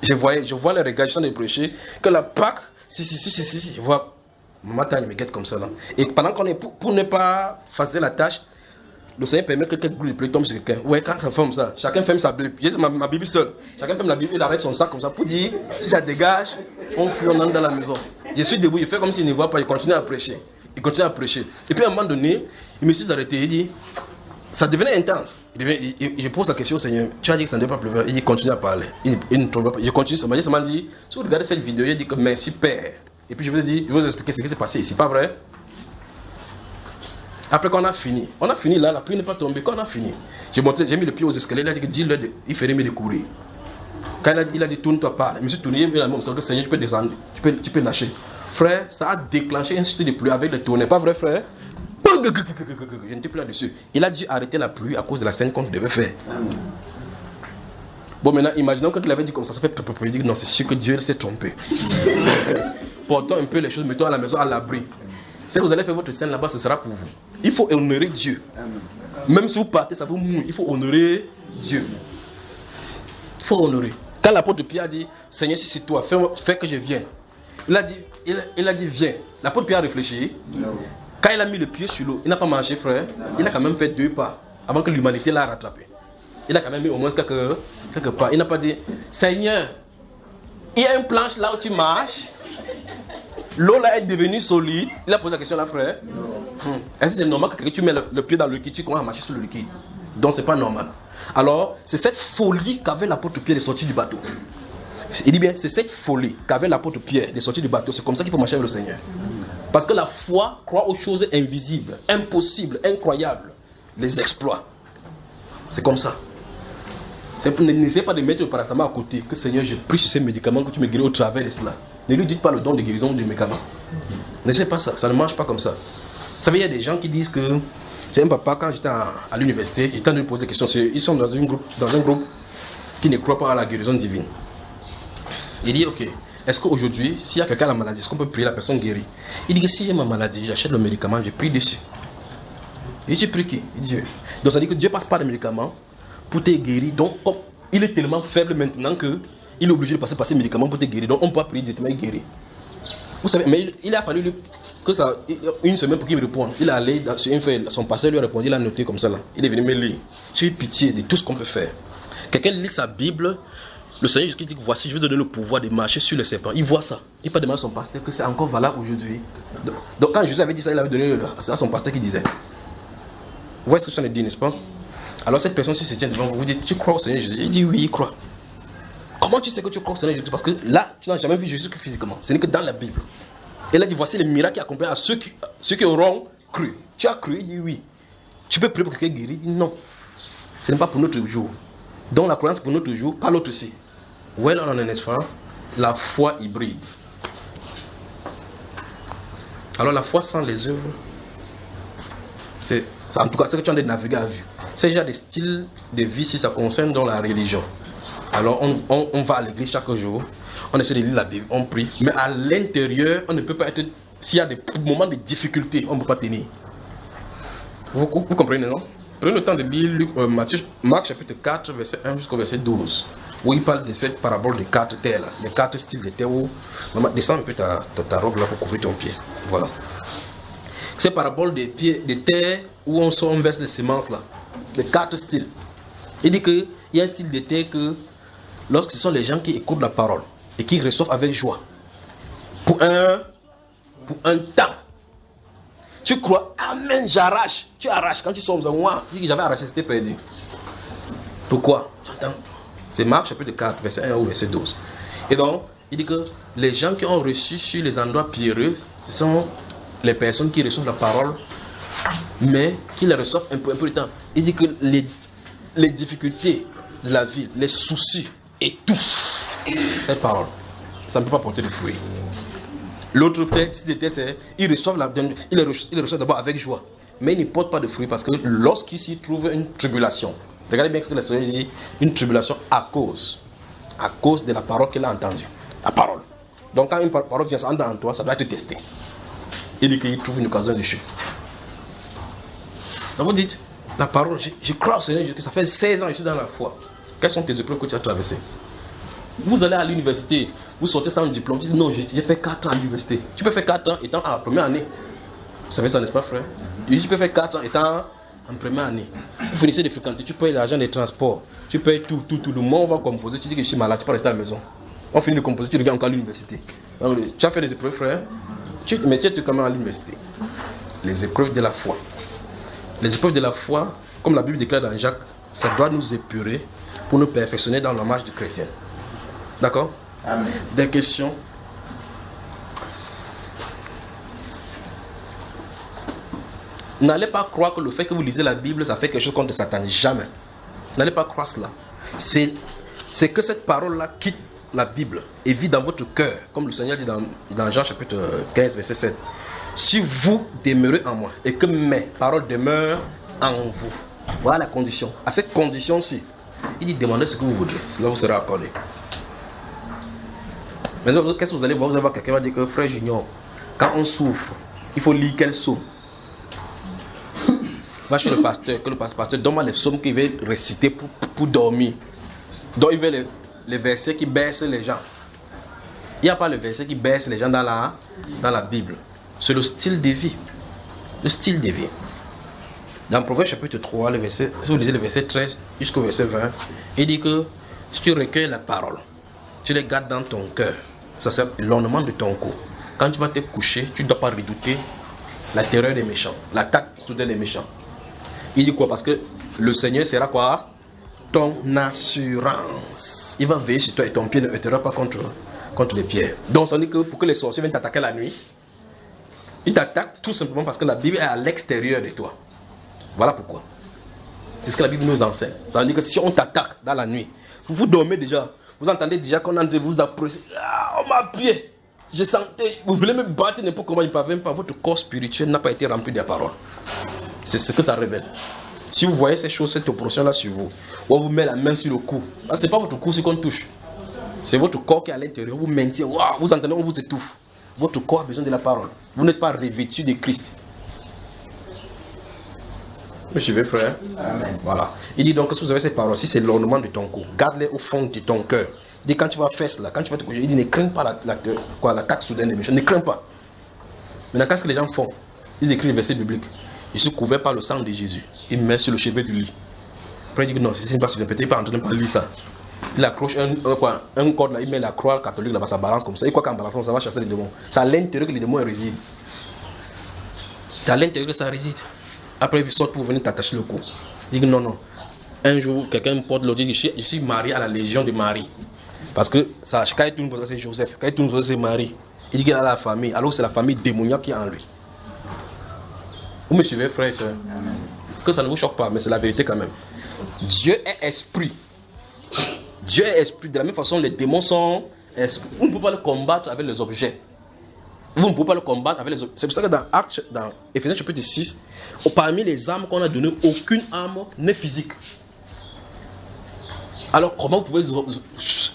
Je vois les regards, je suis en train de prêcher, que la Pâque, si, je vois, maman Tanya me guette comme ça là. Et pendant qu'on est, pour ne pas faciliter la tâche, le Seigneur permet que quelques gouttes de pluie tombent sur quelqu'un. Ouais, quand on ferme ça, chacun ferme sa Bible. J'ai ma Bible seule. Chacun ferme la Bible, il arrête son sac comme ça pour dire, si ça dégage, on fuit, on entre dans la maison. Je suis debout, il fait comme s'il ne voit pas, il continue à prêcher. Et puis à un moment donné, il me suis arrêté, il dit, ça devenait intense. Je pose la question au Seigneur, tu as dit que ça ne devait pas pleuvoir. Il continue à parler. Il ne trompe pas. Je continue seulement. Il m'a dit, si vous regardez cette vidéo, il dit que merci Père. Et puis je vais vous expliquer ce qui s'est passé ici, pas vrai? Après qu'on a fini là, la pluie n'est pas tombée. Quand on a fini, j'ai mis le pied aux escaliers, il a dit que dis-le, il ferait mieux de courir. Quand il a dit tourne-toi pas, je me suis tourné, il a dit Seigneur, tu peux descendre, tu peux lâcher. Frère, ça a déclenché un système de pluie avec le tourner, pas vrai frère? Je n'étais plus là-dessus. Il a dû arrêter la pluie à cause de la scène qu'on devait faire. Bon, maintenant, imaginons qu'il avait dit comme ça fait il dit non, c'est sûr que Dieu s'est trompé. Portons un peu les choses, mettons à la maison à l'abri. Si vous allez faire votre scène là-bas, ce sera pour vous. Il faut honorer Dieu. Même si vous partez, ça vous mouille. Il faut honorer Dieu. Il faut honorer. Quand l'apôtre Pierre a dit, Seigneur, si c'est toi, fais que je vienne. Il a dit, viens. L'apôtre Pierre a réfléchi. Quand il a mis le pied sur l'eau, il n'a pas marché, frère. Il a quand même fait 2 pas avant que l'humanité l'a rattrapé. Il a quand même mis au moins quelques pas. Il n'a pas dit, Seigneur, il y a une planche là où tu marches. L'eau là est devenue solide. Il a posé la question là, frère. Est-ce que c'est normal que tu mets le pied dans le liquide, tu commences à marcher sur le liquide? Donc c'est pas normal. Alors, c'est cette folie qu'avait l'apôtre Pierre de sortir du bateau. Il dit bien, c'est cette folie qu'avait l'apôtre Pierre de sortir du bateau. C'est comme ça qu'il faut marcher avec le Seigneur. Parce que la foi croit aux choses invisibles, impossibles, incroyables, les exploits. C'est comme ça. N'essayez pas de mettre le paracétamol à côté. Que Seigneur, je prie sur ces médicaments que tu me guéris au travers de cela. Ne lui dites pas le don de guérison du médicament. N'essayez pas ça, ça ne marche pas comme ça. Vous savez, il y a des gens qui disent que c'est un papa, quand j'étais à l'université, j'étais en train de poser des questions. Ils sont dans un groupe qui ne croit pas à la guérison divine. Il dit, ok, est-ce qu'aujourd'hui, s'il y a quelqu'un qui a la maladie, est-ce qu'on peut prier la personne guérie? Il dit que si j'ai ma maladie, j'achète le médicament, je prie dessus. Il dit, tu pries qui? Il dit Dieu. Donc ça dit que Dieu passe par les médicaments pour te guérir. Donc comme il est tellement faible maintenant qu'il est obligé de passer par ces médicaments pour te guérir. Donc on peut pas prier directement et guérir. Vous savez, mais il a fallu que ça, une semaine pour qu'il me réponde. Il est allé sur une feuille, son pasteur lui a répondu, il a noté comme ça là. Il est venu me lire. J'ai eu pitié de tout ce qu'on peut faire. Quelqu'un lit sa Bible. Le Seigneur Jésus dit que voici, je vais donner le pouvoir de marcher sur le serpent. Il voit ça. Il peut demander à son pasteur que c'est encore valable aujourd'hui. Donc quand Jésus avait dit ça, il avait donné à son pasteur qui disait. Vous voyez ce que je suis en train de dire, n'est-ce pas? Alors cette personne, si se tient devant vous, vous dites, tu crois au Seigneur Jésus? Il dit oui, il croit. Comment tu sais que tu crois au Seigneur Jésus? Parce que là, tu n'as jamais vu Jésus que physiquement. Ce n'est que dans la Bible. Et là, il dit, voici les miracles qui accompagnent à ceux qui auront cru. Tu as cru? Il dit oui. Tu peux prier pour quelqu'un guéri? Il dit non. Ce n'est pas pour notre jour. Donc la croyance pour notre jour, pas l'autre aussi. Ouais, là, on est, n'est-ce pas? La foi hybride. Alors la foi sans les œuvres, c'est en tout cas ce que tu as de naviguer à vue. C'est déjà des styles de vie si ça concerne dans la religion. Alors on va à l'église chaque jour, on essaie de lire la Bible, on prie, mais à l'intérieur, on ne peut pas être. S'il y a des moments de difficulté, on ne peut pas tenir. Vous comprenez, non? Prenez le temps de lire Marc chapitre 4, verset 1 jusqu'au verset 12. Où il parle de cette parabole des 4 terres, là, les 4 styles de terre. Où... Maman, descends un peu ta robe là pour couvrir ton pied. Voilà. Cette parabole des terres où on verse les semences là. Les 4 styles. Il dit qu'il y a un style de terre que lorsque ce sont les gens qui écoutent la parole, et qu'ils reçoivent avec joie. Pour un temps. Tu crois, amen, j'arrache. Tu arraches. Quand tu sors, moi, je dis que j'avais arraché, c'était perdu. Pourquoi? C'est Marc chapitre 4, verset 1 ou verset 12. Et donc, il dit que les gens qui ont reçu sur les endroits pierreux, ce sont les personnes qui reçoivent la parole, mais qui la reçoivent un peu de temps. Il dit que les difficultés de la vie, les soucis étouffent cette parole. Ça ne peut pas porter de fruits. L'autre texte, c'est ils reçoivent d'abord avec joie, mais ils ne portent pas de fruits parce que lorsqu'ils s'y trouvent une tribulation, regardez bien ce que le Seigneur dit, une tribulation à cause de la parole qu'il a entendue. La parole. Donc quand une parole vient s'entendre en toi, ça doit être testé. Il dit qu'il trouve une occasion de chute. Donc vous dites, la parole, je crois au Seigneur, que ça fait 16 ans que je suis dans la foi. Quelles sont tes épreuves que tu as traversées? Vous allez à l'université, vous sortez sans diplôme, vous dites non, j'ai fait 4 ans à l'université. Tu peux faire 4 ans étant à la première année. Vous savez ça, n'est-ce pas, frère? Tu peux faire 4 ans étant en première année. Vous finissez de fréquenter, tu payes l'argent des transports, tu payes tout. Le moment où on va composer, tu dis que je suis malade, tu peux rester à la maison. On finit de composer, tu reviens encore à l'université. Tu as fait des épreuves, frère, mais tu es quand même à l'université. Les épreuves de la foi. Les épreuves de la foi, comme la Bible déclare dans Jacques, ça doit nous épurer pour nous perfectionner dans la marche du chrétien. D'accord? Amen. Des questions? N'allez pas croire que le fait que vous lisez la Bible, ça fait quelque chose contre Satan. Jamais. N'allez pas croire cela. C'est que cette parole-là quitte la Bible et vit dans votre cœur, comme le Seigneur dit dans Jean chapitre 15, verset 7. Si vous demeurez en moi et que mes paroles demeurent en vous, voilà la condition. À cette condition-ci, il dit demandez ce que vous voudrez, cela vous sera accordé. Maintenant, qu'est-ce que vous allez voir? Vous allez voir quelqu'un qui va dire que frère Junior, quand on souffre, il faut lire quel psaume? Va chez le pasteur, que le pasteur donne-moi les psaumes qu'il veut réciter pour dormir. Donc il veut les versets qui baissent les gens. Il n'y a pas le verset qui baisse les gens dans la Bible. C'est le style de vie. Le style de vie. Dans Proverbe chapitre 3, si vous lisez le verset 13 jusqu'au verset 20, il dit que si tu recueilles la parole, tu les gardes dans ton cœur, ça c'est l'ornement de ton cou. Quand tu vas te coucher, tu ne dois pas redouter la terreur des méchants, l'attaque soudaine des méchants. Il dit quoi? Parce que le Seigneur sera quoi? Ton assurance. Il va veiller sur toi et ton pied ne heurtera pas contre les pierres. Donc ça veut dire que pour que les sorciers viennent t'attaquer la nuit, ils t'attaquent tout simplement parce que la Bible est à l'extérieur de toi. Voilà pourquoi. C'est ce que la Bible nous enseigne. Ça veut dire que si on t'attaque dans la nuit, vous dormez déjà, vous entendez déjà qu'on est en train de vous approcher. Ah, on m'a appuyé. Je sentais, vous voulez me battre n'importe comment, il ne parvient pas. Votre corps spirituel n'a pas été rempli de la parole. C'est ce que ça révèle. Si vous voyez ces choses, cette opération-là sur vous, on vous met la main sur le cou. Ce n'est pas votre cou qu'on touche. C'est votre corps qui est à l'intérieur. Vous maintenez, wow, vous entendez, on vous étouffe. Votre corps a besoin de la parole. Vous n'êtes pas revêtu de Christ. Me suivez, frère? Amen. Voilà. Il dit donc que si vous avez ces paroles, si c'est l'ornement de ton cou, garde-les au fond de ton cœur. Il dit quand tu vas faire cela, quand tu vas te coucher, il dit ne crains pas l'attaque soudaine des méchants. Ne crains pas. Maintenant, qu'est-ce que les gens font? Ils écrivent le verset biblique. Je suis couvert par le sang de Jésus. Il met sur le chevet du lit. Après, il dit que non, c'est pas suffisant. Peut-être qu'il n'est pas en train de pas lire ça. Il accroche un corde là, il met la croix catholique là-bas, ça balance comme ça. Et quoi qu'en balançant, ça va chasser les démons. C'est à l'intérieur que les démons résident. C'est à l'intérieur que ça réside. Après, il sort pour venir t'attacher le cou. Il dit que non. Un jour, quelqu'un me porte l'autre, dit que je suis marié à la Légion de Marie. Parce que ça, quand il tourne pour ça, c'est Joseph. Quand il tourne pour ça, c'est Marie. Il dit qu'il a la famille. Alors, c'est la famille démoniaque qui est en lui. Vous me suivez, frère et soeur? Que ça ne vous choque pas, mais c'est la vérité quand même. Dieu est esprit. Dieu est esprit. De la même façon, les démons sont esprit. Vous ne pouvez pas le combattre avec les objets. Vous ne pouvez pas le combattre avec les objets. C'est pour ça que dans Éphésiens chapitre 6, parmi les armes qu'on a données, aucune arme n'est physique. Alors, comment vous pouvez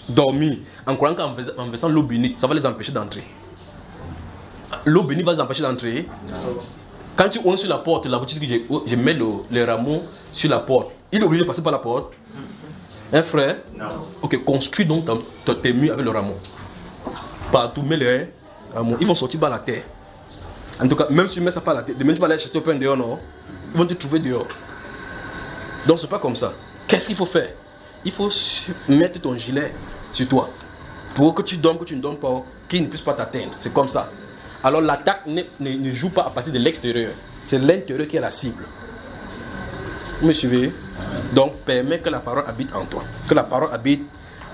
dormir en croyant qu'en versant l'eau bénite, ça va les empêcher d'entrer? L'eau bénite va les empêcher d'entrer? Quand tu ouvres sur la porte, la boutique, je mets les rameaux sur la porte. Il est obligé de passer par la porte. Un frère? Non. Ok, construis donc tes murs avec le rameau. Partout, mets les rameaux. Ils vont sortir par la terre. En tout cas, même si tu mets ça par la terre, demain tu vas aller acheter au pain dehors, non? Ils vont te trouver dehors. Donc, c'est pas comme ça. Qu'est-ce qu'il faut faire? Il faut mettre ton gilet sur toi. Pour que tu dormes, que tu ne dormes pas, qu'il ne puisse pas t'atteindre. C'est comme ça. Alors l'attaque ne joue pas à partir de l'extérieur. C'est l'intérieur qui est la cible. Vous me suivez? Donc permets que la parole habite en toi. Que la parole habite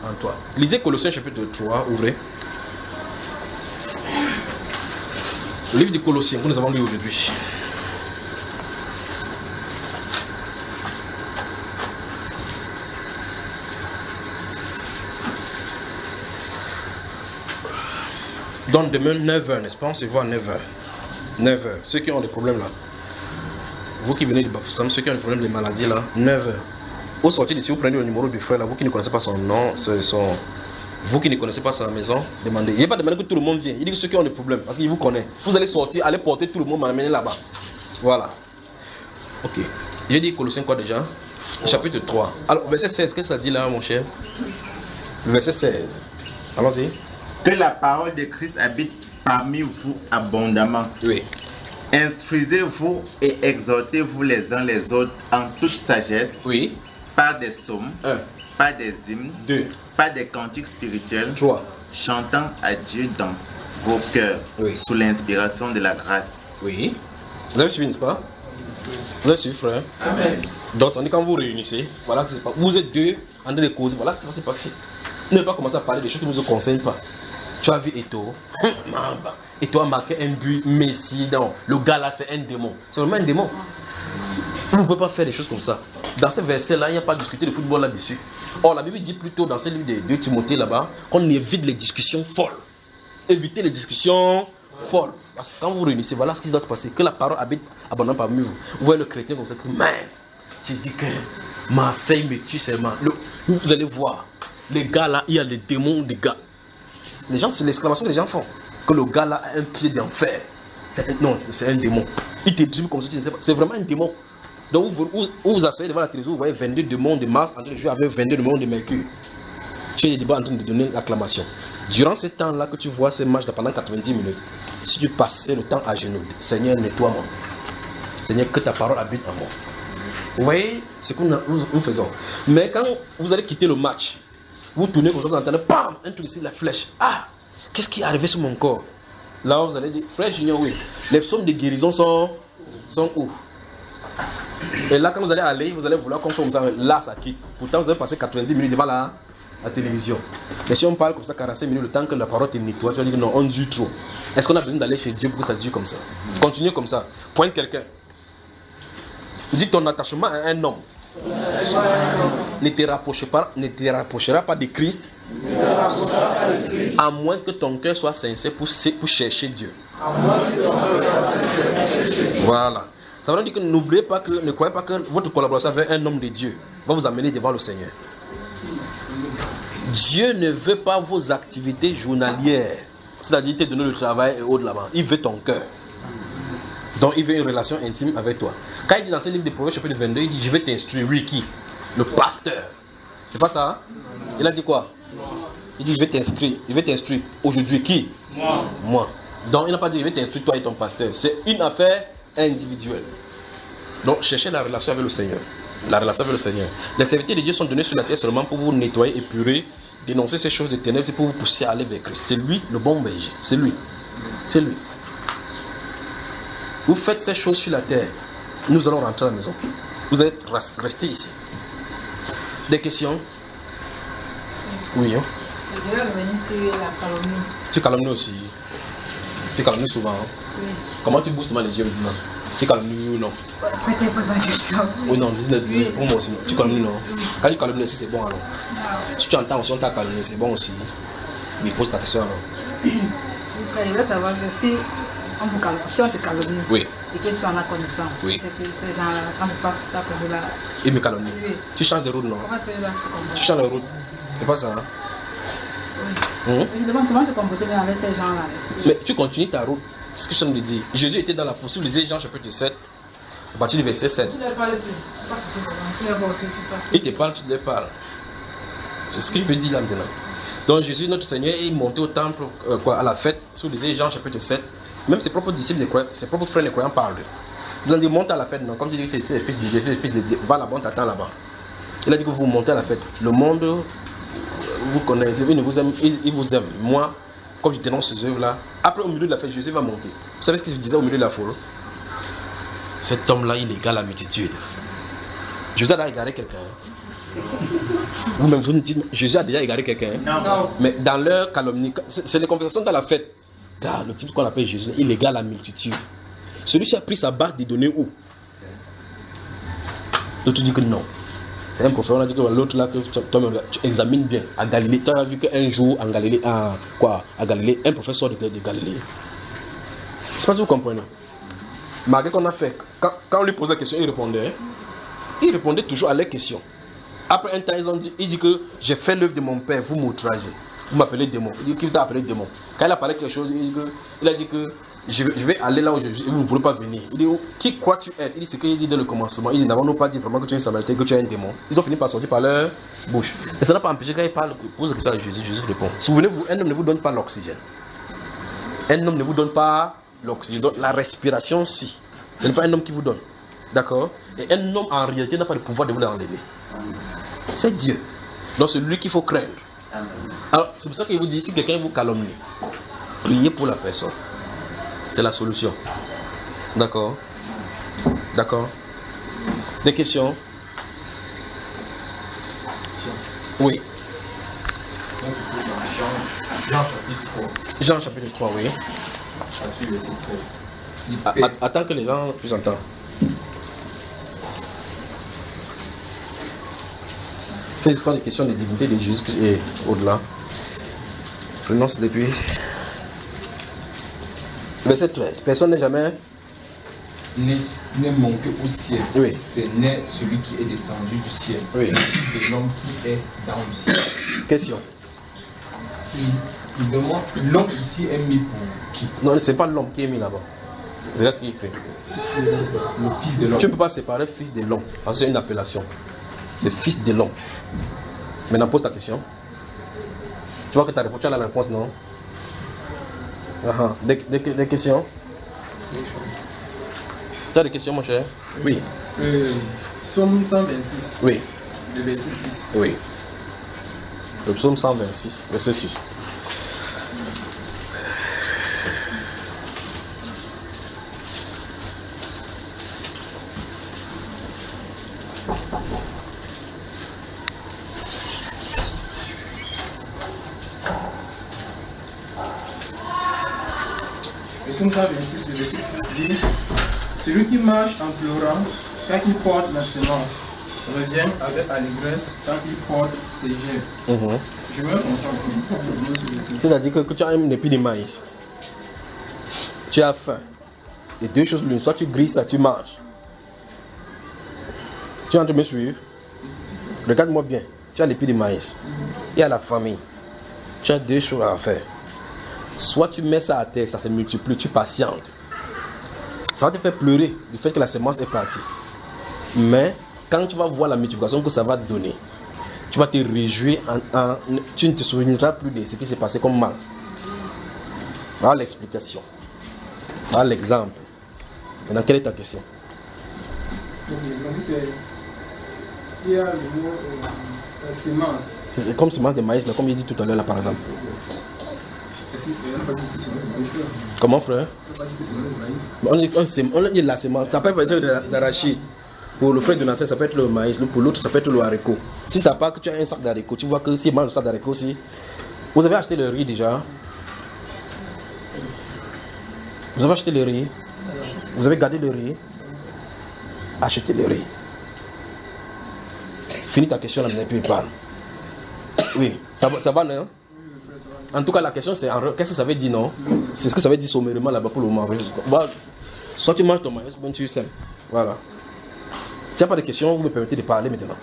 en toi. Lisez Colossiens chapitre 3, ouvrez. Le livre de Colossiens que nous avons lu aujourd'hui. Donc demain 9h, n'est-ce pas? On se voit à 9h. 9h. Ceux qui ont des problèmes là. Vous qui venez de Bafoussam, ceux qui ont des problèmes de maladies là, 9h. Au sortir d'ici, vous prenez le numéro du frère là, vous qui ne connaissez pas son nom, vous qui ne connaissez pas sa maison, demandez. Il n'y a pas demandé que tout le monde vienne. Il dit que ceux qui ont des problèmes, parce qu'il vous connaît. Vous allez sortir, allez porter tout le monde, m'amener là-bas. Voilà. Ok. J'ai dit Colossiens quoi déjà? Chapitre 3. Alors, verset 16, qu'est-ce que ça dit là, mon cher? Le verset 16. Allons-y. Que la parole de Christ habite parmi vous abondamment. Oui. Instruisez-vous et exhortez-vous les uns les autres en toute sagesse. Oui. Par des psaumes, 1. par des hymnes, 2. par des cantiques spirituels, 3. chantant à Dieu dans vos cœurs, Oui. sous l'inspiration de la grâce. Oui. Vous avez suivi, n'est-ce pas? Vous avez suivi, frère? Amen. Donc, ça dit quand vous réunissez, voilà que c'est pas. Vous êtes deux en train de causer, voilà ce qui va se passer. Ne pas commencer à parler des choses qui ne vous concernent pas. Tu as vu Eto'o, Eto'o a marqué un but, Messi, non, le gars là c'est un démon. C'est vraiment un démon. Vous ne pouvez pas faire des choses comme ça. Dans ce verset-là, il n'y a pas discuté de football là-dessus. Or, la Bible dit plutôt dans ce livre de 2 Timothée là-bas qu'on évite les discussions folles. Évitez les discussions folles. Parce que quand vous réunissez, voilà ce qui doit se passer. Que la parole habite abondamment parmi vous. Vous voyez le chrétien comme ça, que mince. J'ai dit que Marseille me tue seulement. Vous allez voir, les gars là, il y a les démons des gars. Les gens, c'est l'exclamation que les gens font. Que le gars là a un pied d'enfer. Non, c'est un démon. Il te dit comme ça, tu ne sais pas. C'est vraiment un démon. Donc vous asseyez devant la télévision, vous voyez 22 démons de Mars en train de jouer avec 22 démons de Mercure. Tu es des débats en train de donner l'acclamation. Durant ce temps-là que tu vois ces matchs pendant 90 minutes, si tu passais le temps à genoux, Seigneur, nettoie-moi. Seigneur, que ta parole habite en moi. Vous voyez ce que nous faisons. Mais quand vous allez quitter le match, vous tournez comme ça, vous entendez, bam, un truc ici, la flèche. Ah, qu'est-ce qui est arrivé sur mon corps? Là, vous allez dire, frère Junior, oui, les psaumes de guérison sont où? Et là, quand vous allez aller, vous allez vouloir qu'on fasse comme ça. Là, ça quitte. Pourtant, vous avez passé 90 minutes devant la télévision. Mais si on parle comme ça 45 minutes, le temps que la parole te nettoie, tu vas dire non, on dure trop. Est-ce qu'on a besoin d'aller chez Dieu pour que ça dure comme ça? Continuez comme ça. Pointe quelqu'un. Dis ton attachement à un homme ne te rapprochera pas de Christ, à moins que ton cœur soit sincère pour chercher Dieu. Voilà. Ça veut dire que n'oubliez pas que, ne croyez pas que votre collaboration avec un homme de Dieu va vous amener devant le Seigneur. Dieu ne veut pas vos activités journalières, c'est-à-dire te donner le travail et autres là-bas. Il veut ton cœur. Donc il veut une relation intime avec toi. Quand il dit dans ce livre de Proverbes chapitre 22, il dit je vais t'instruire, oui, qui? Le pasteur. C'est pas ça? Hein? Il a dit quoi? Il dit je vais t'instruire. Aujourd'hui, qui? Moi. Donc il n'a pas dit je vais t'instruire toi et ton pasteur. C'est une affaire individuelle. Donc cherchez la relation avec le Seigneur. La relation avec le Seigneur. Les serviteurs de Dieu sont donnés sur la terre seulement pour vous nettoyer, épurer, dénoncer ces choses de ténèbres, c'est pour vous pousser à aller vers Christ. C'est lui le bon berger. C'est lui. C'est lui. Vous faites ces choses sur la terre, nous allons rentrer à la maison. Vous allez rester ici. Des questions? Oui. Hein? Je vais revenir sur la calomnie. Tu calomnies aussi. Tu calomnies souvent. Hein? Oui. Comment tu bouges les yeux maintenant? Tu calomnies ou non? Pourquoi tu poses la question? Oui, non, pour moi aussi. Tu calomnies non? Quand tu calomnies aussi, c'est bon alors. Si tu entends aussi, on t'a calomnié, c'est bon aussi. Mais pose ta question alors. Je veux savoir que si on te calomnie, oui, et que tu en as connaissance, oui, c'est que ces gens-là, quand tu passes ça pour là, ils me calomnient. Oui. Tu changes de route, non? Comment est-ce que tu vas te comporter? Tu changes de route. C'est pas ça, hein? Oui. Je demande comment te comporter avec ces gens-là. Mais tu continues ta route. C'est ce que je viens de dire. Jésus était dans la fosse. Si vous lisez Jean chapitre 7, à partir du verset 7. Tu ne leur parles plus. Tu leur parles aussi. Il te parle, tu te parles. C'est ce que je veux dire là maintenant. Donc Jésus, notre Seigneur, est monté au temple à la fête. Si vous lisez Jean chapitre 7, même ses propres disciples, ses propres frères les croyants parlent. Ils ont dit monte à la fête. Non, comme tu dis, c'est le fils de Dieu, va là-bas, on t'attend là-bas. Il a dit que vous montez à la fête. Le monde, vous connaissez, il vous aime, il vous aime. Moi, comme je dénonce ces œuvres-là, après au milieu de la fête, Jésus va monter. Vous savez ce qu'il se disait au milieu de la foule? Cet homme-là, il égale la multitude. Jésus a déjà égaré quelqu'un. Vous-même, vous me dites, Jésus a déjà égaré quelqu'un. Non. Mais dans leur calomnie, c'est les conversations dans la fête. Car le type qu'on appelle Jésus, il égale la multitude. Celui-ci a pris sa base des données où? L'autre dit que non. C'est un prophète, on a dit que l'autre là, que tu examines bien. À Galilée, tu as vu qu'un jour, en Galilée, à Galilée, un prophète sort de Galilée. Je ne sais pas si vous comprenez. Malgré qu'on a fait, quand on lui posait la question, il répondait toujours à leurs questions. Après un temps, il dit que j'ai fait l'œuvre de mon père, vous m'outragez. Vous m'appelez démon. Il dit qu'il vous a appelé démon. Quand il a parlé de quelque chose, il a dit que je vais aller là où je suis et vous ne pourrez pas venir. Il dit, qui crois-tu être? Il dit ce qu'il dit dès le commencement. Il dit, n'avons-nous pas dit vraiment que tu es un samaritain, que tu es un démon? Ils ont fini par sortir par leur bouche. Mais ça n'a pas empêché quand il pose la question à Jésus, Jésus répond. Souvenez-vous, un homme ne vous donne pas l'oxygène. Un homme ne vous donne pas l'oxygène. Donc la respiration, si. Ce n'est pas un homme qui vous donne. D'accord? Et un homme en réalité n'a pas le pouvoir de vous l'enlever. C'est Dieu. Donc c'est lui qu'il faut craindre. Alors c'est pour ça qu'il vous dit, si quelqu'un vous calomnie, priez pour la personne. C'est la solution. D'accord? D'accord? Des questions? Oui. Jean chapitre 3, oui. Attends que les gens puissent entendre. C'est l'histoire des questions de divinité de Jésus et au-delà. Prenons depuis. Verset 13. Personne n'est jamais n'est monté au ciel. Oui. C'est né celui qui est descendu du ciel. Oui. C'est l'homme qui est dans le ciel. Question. Il demande, l'homme ici est mis pour qui? Non, c'est pas l'homme qui est mis là-bas. Regarde ce qu'il écrit. Le fils de l'homme. Tu ne peux pas séparer fils de l'homme, parce que c'est une appellation. C'est fils de l'homme. Maintenant, pose ta question. Tu vois que tu as la réponse, non? Des questions? Tu as des questions, mon cher? Oui. Psaume 126. Oui. Le verset 6. Oui. Le psaume 126, verset 6. Le psaume 126, le verset 6 dit: celui qui marche en pleurant quand il porte la semence revient avec allégresse quand il porte ses gerbes. Je me comprends. C'est-à-dire que tu as un épi de maïs. Tu as faim. Et deux choses l'une. Soit tu grilles ça, tu manges. Tu es en train de me suivre? Regarde-moi bien. Tu as l'épi de maïs. Il y a la famille. Tu as deux choses à faire. Soit tu mets ça à terre, ça se multiplie, tu patientes. Ça va te faire pleurer du fait que la semence est partie. Mais quand tu vas voir la multiplication que ça va te donner, tu vas te réjouir, tu ne te souviendras plus de ce qui s'est passé comme mal. Voilà l'explication. Voilà l'exemple. Maintenant, quelle est ta question? Il y a le mot la semence. C'est comme semence de maïs, là, comme il dit tout à l'heure, là, par exemple. Comment, frère? On dit la semence. Ça peut être des arachides. Pour le frère de Nasser, ça peut être le maïs. Pour l'autre, ça peut être le haricot. Si ça part que tu as un sac d'haricots, tu vois que si mange le sac d'haricots, si vous avez acheté le riz déjà. Vous avez acheté le riz. Vous avez gardé le riz. Achetez le riz. Finis ta question là, et puis parle. Oui, ça va, non? En tout cas, la question c'est qu'est-ce que ça veut dire, non? C'est ce que ça veut dire sommairement là-bas pour le moment. Soit tu manges ton maïs, ou tu sèmes. Voilà. S'il n'y a pas de questions, vous me permettez de parler maintenant.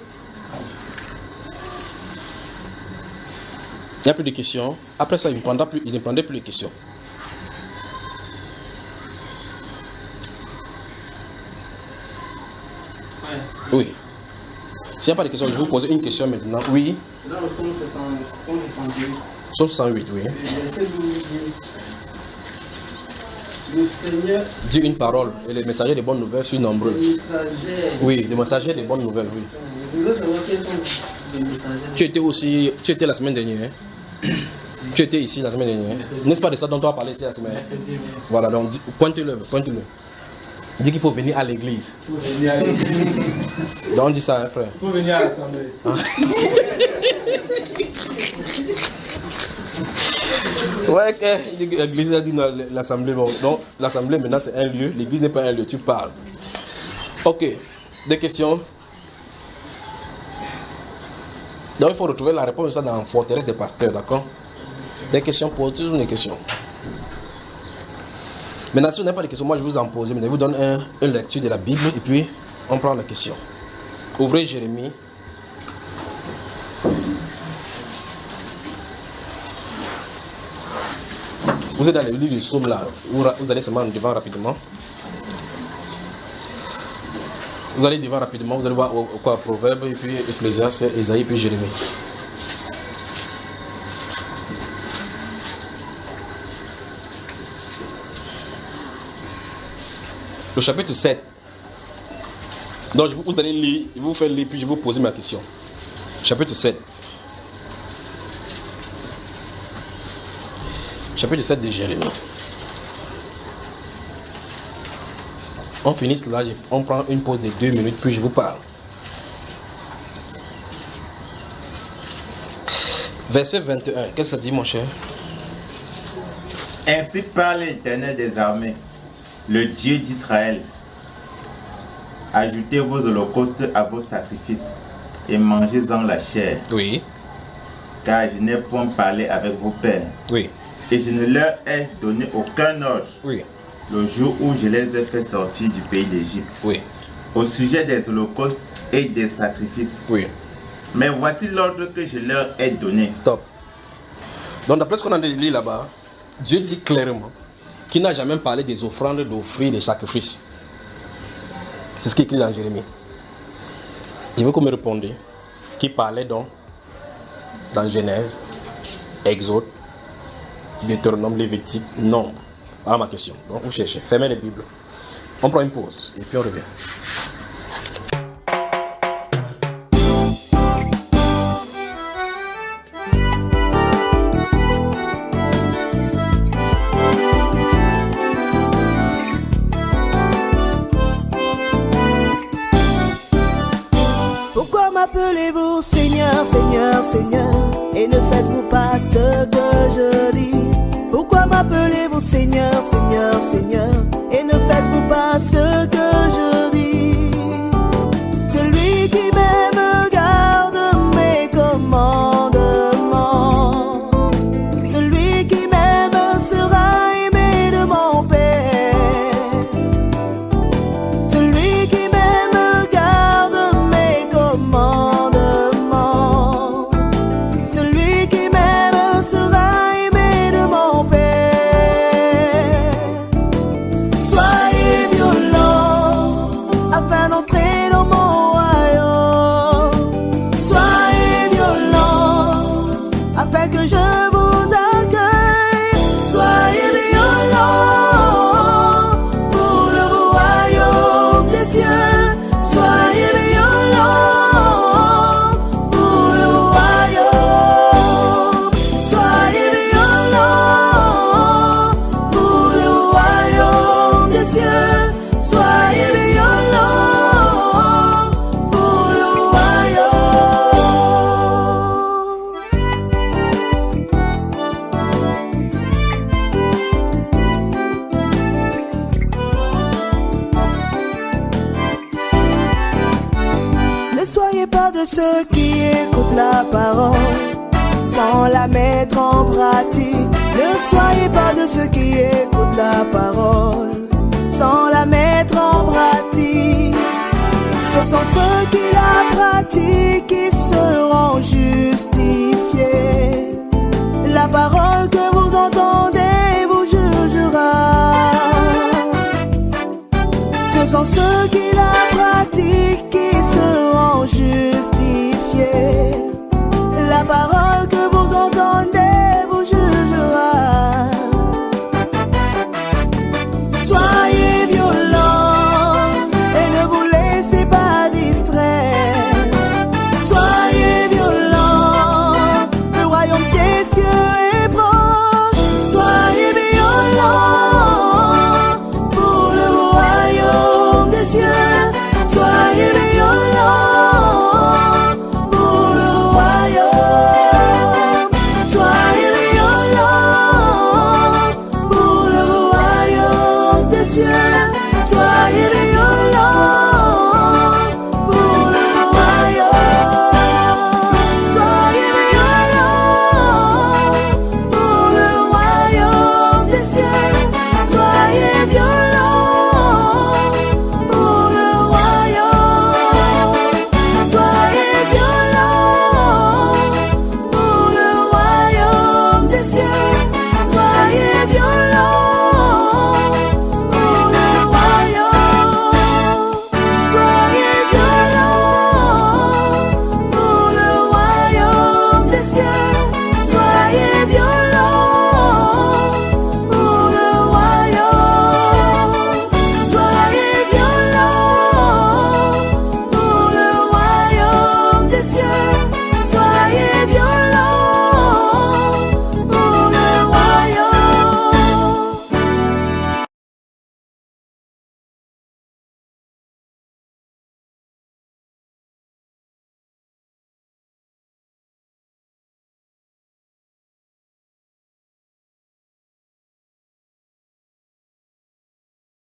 Il n'y a plus de questions. Après ça, il ne prendra plus les questions. Oui. S'il n'y a pas de questions, je vais vous poser une question maintenant. Oui. Dans le psaume 68. Psaume 108, oui. Le Seigneur dit une parole et les messagers des bonnes nouvelles sont nombreux. Oui, les messagers des bonnes nouvelles, oui. Vous êtes quels sont Tu étais la semaine dernière. Tu étais ici la semaine dernière. N'est-ce pas de ça dont on a parlé ici la semaine? Voilà, donc pointe-le. Dis qu'il faut venir à l'église. Donc on dit ça, hein, frère. Il faut venir à l'assemblée. Ouais, l'église a dit non, l'assemblée. Bon. Donc l'assemblée maintenant c'est un lieu, l'église n'est pas un lieu, tu parles. Ok, des questions? Donc il faut retrouver la réponse de ça dans la forteresse des pasteurs, d'accord? Des questions, posez toujours des questions. Maintenant, si vous n'avez pas de questions, moi je vais vous en poser, mais je vous donne une lecture de la Bible et puis on prend la question. Ouvrez Jérémie. Vous êtes dans le livre du psaume là, vous allez seulement devant rapidement. Vous allez devant rapidement, vous allez voir quoi, Proverbe, et puis Ecclésiaste, Ésaïe, puis Jérémie. Le chapitre 7. Donc vous allez lire, je vais vous faire lire, puis je vais vous poser ma question. Chapitre 7. Chapitre 7 de Jérémie. On finit cela, on prend une pause de 2 minutes, puis je vous parle. Verset 21, qu'est-ce que ça dit, mon cher? Ainsi parle l'Éternel des armées, le Dieu d'Israël. Ajoutez vos holocaustes à vos sacrifices et mangez-en la chair. Oui. Car je n'ai point parlé avec vos pères. Oui. Et je ne leur ai donné aucun ordre. Oui. Le jour où je les ai fait sortir du pays d'Égypte. Oui. Au sujet des holocaustes et des sacrifices. Oui. Mais voici l'ordre que je leur ai donné. Stop. Donc d'après ce qu'on a lu là-bas, Dieu dit clairement qu'il n'a jamais parlé des offrandes, d'offrir des sacrifices. C'est ce qui est écrit dans Jérémie. Il veut qu'on me réponde. Qui parlait donc dans Genèse, Exode, Deutéronome, Lévitique, Nombre. Voilà ma question. Donc vous cherchez. Fermez les Bibles. On prend une pause et puis on revient. M'appelez-vous Seigneur, Seigneur, Seigneur, et ne faites-vous pas ce que je dis? Pourquoi m'appelez-vous Seigneur, Seigneur, Seigneur, et ne faites-vous pas ce que je dis? Celui qui m'aime garde mes commandements. Celui qui m'aime sera aimé de mon Père. Celui qui m'aime garde mes commandements. Ceux qui écoutent la parole sans la mettre en pratique. Ne soyez pas de ceux qui écoutent la parole sans la mettre en pratique. Ce sont ceux qui la pratiquent qui seront jugés.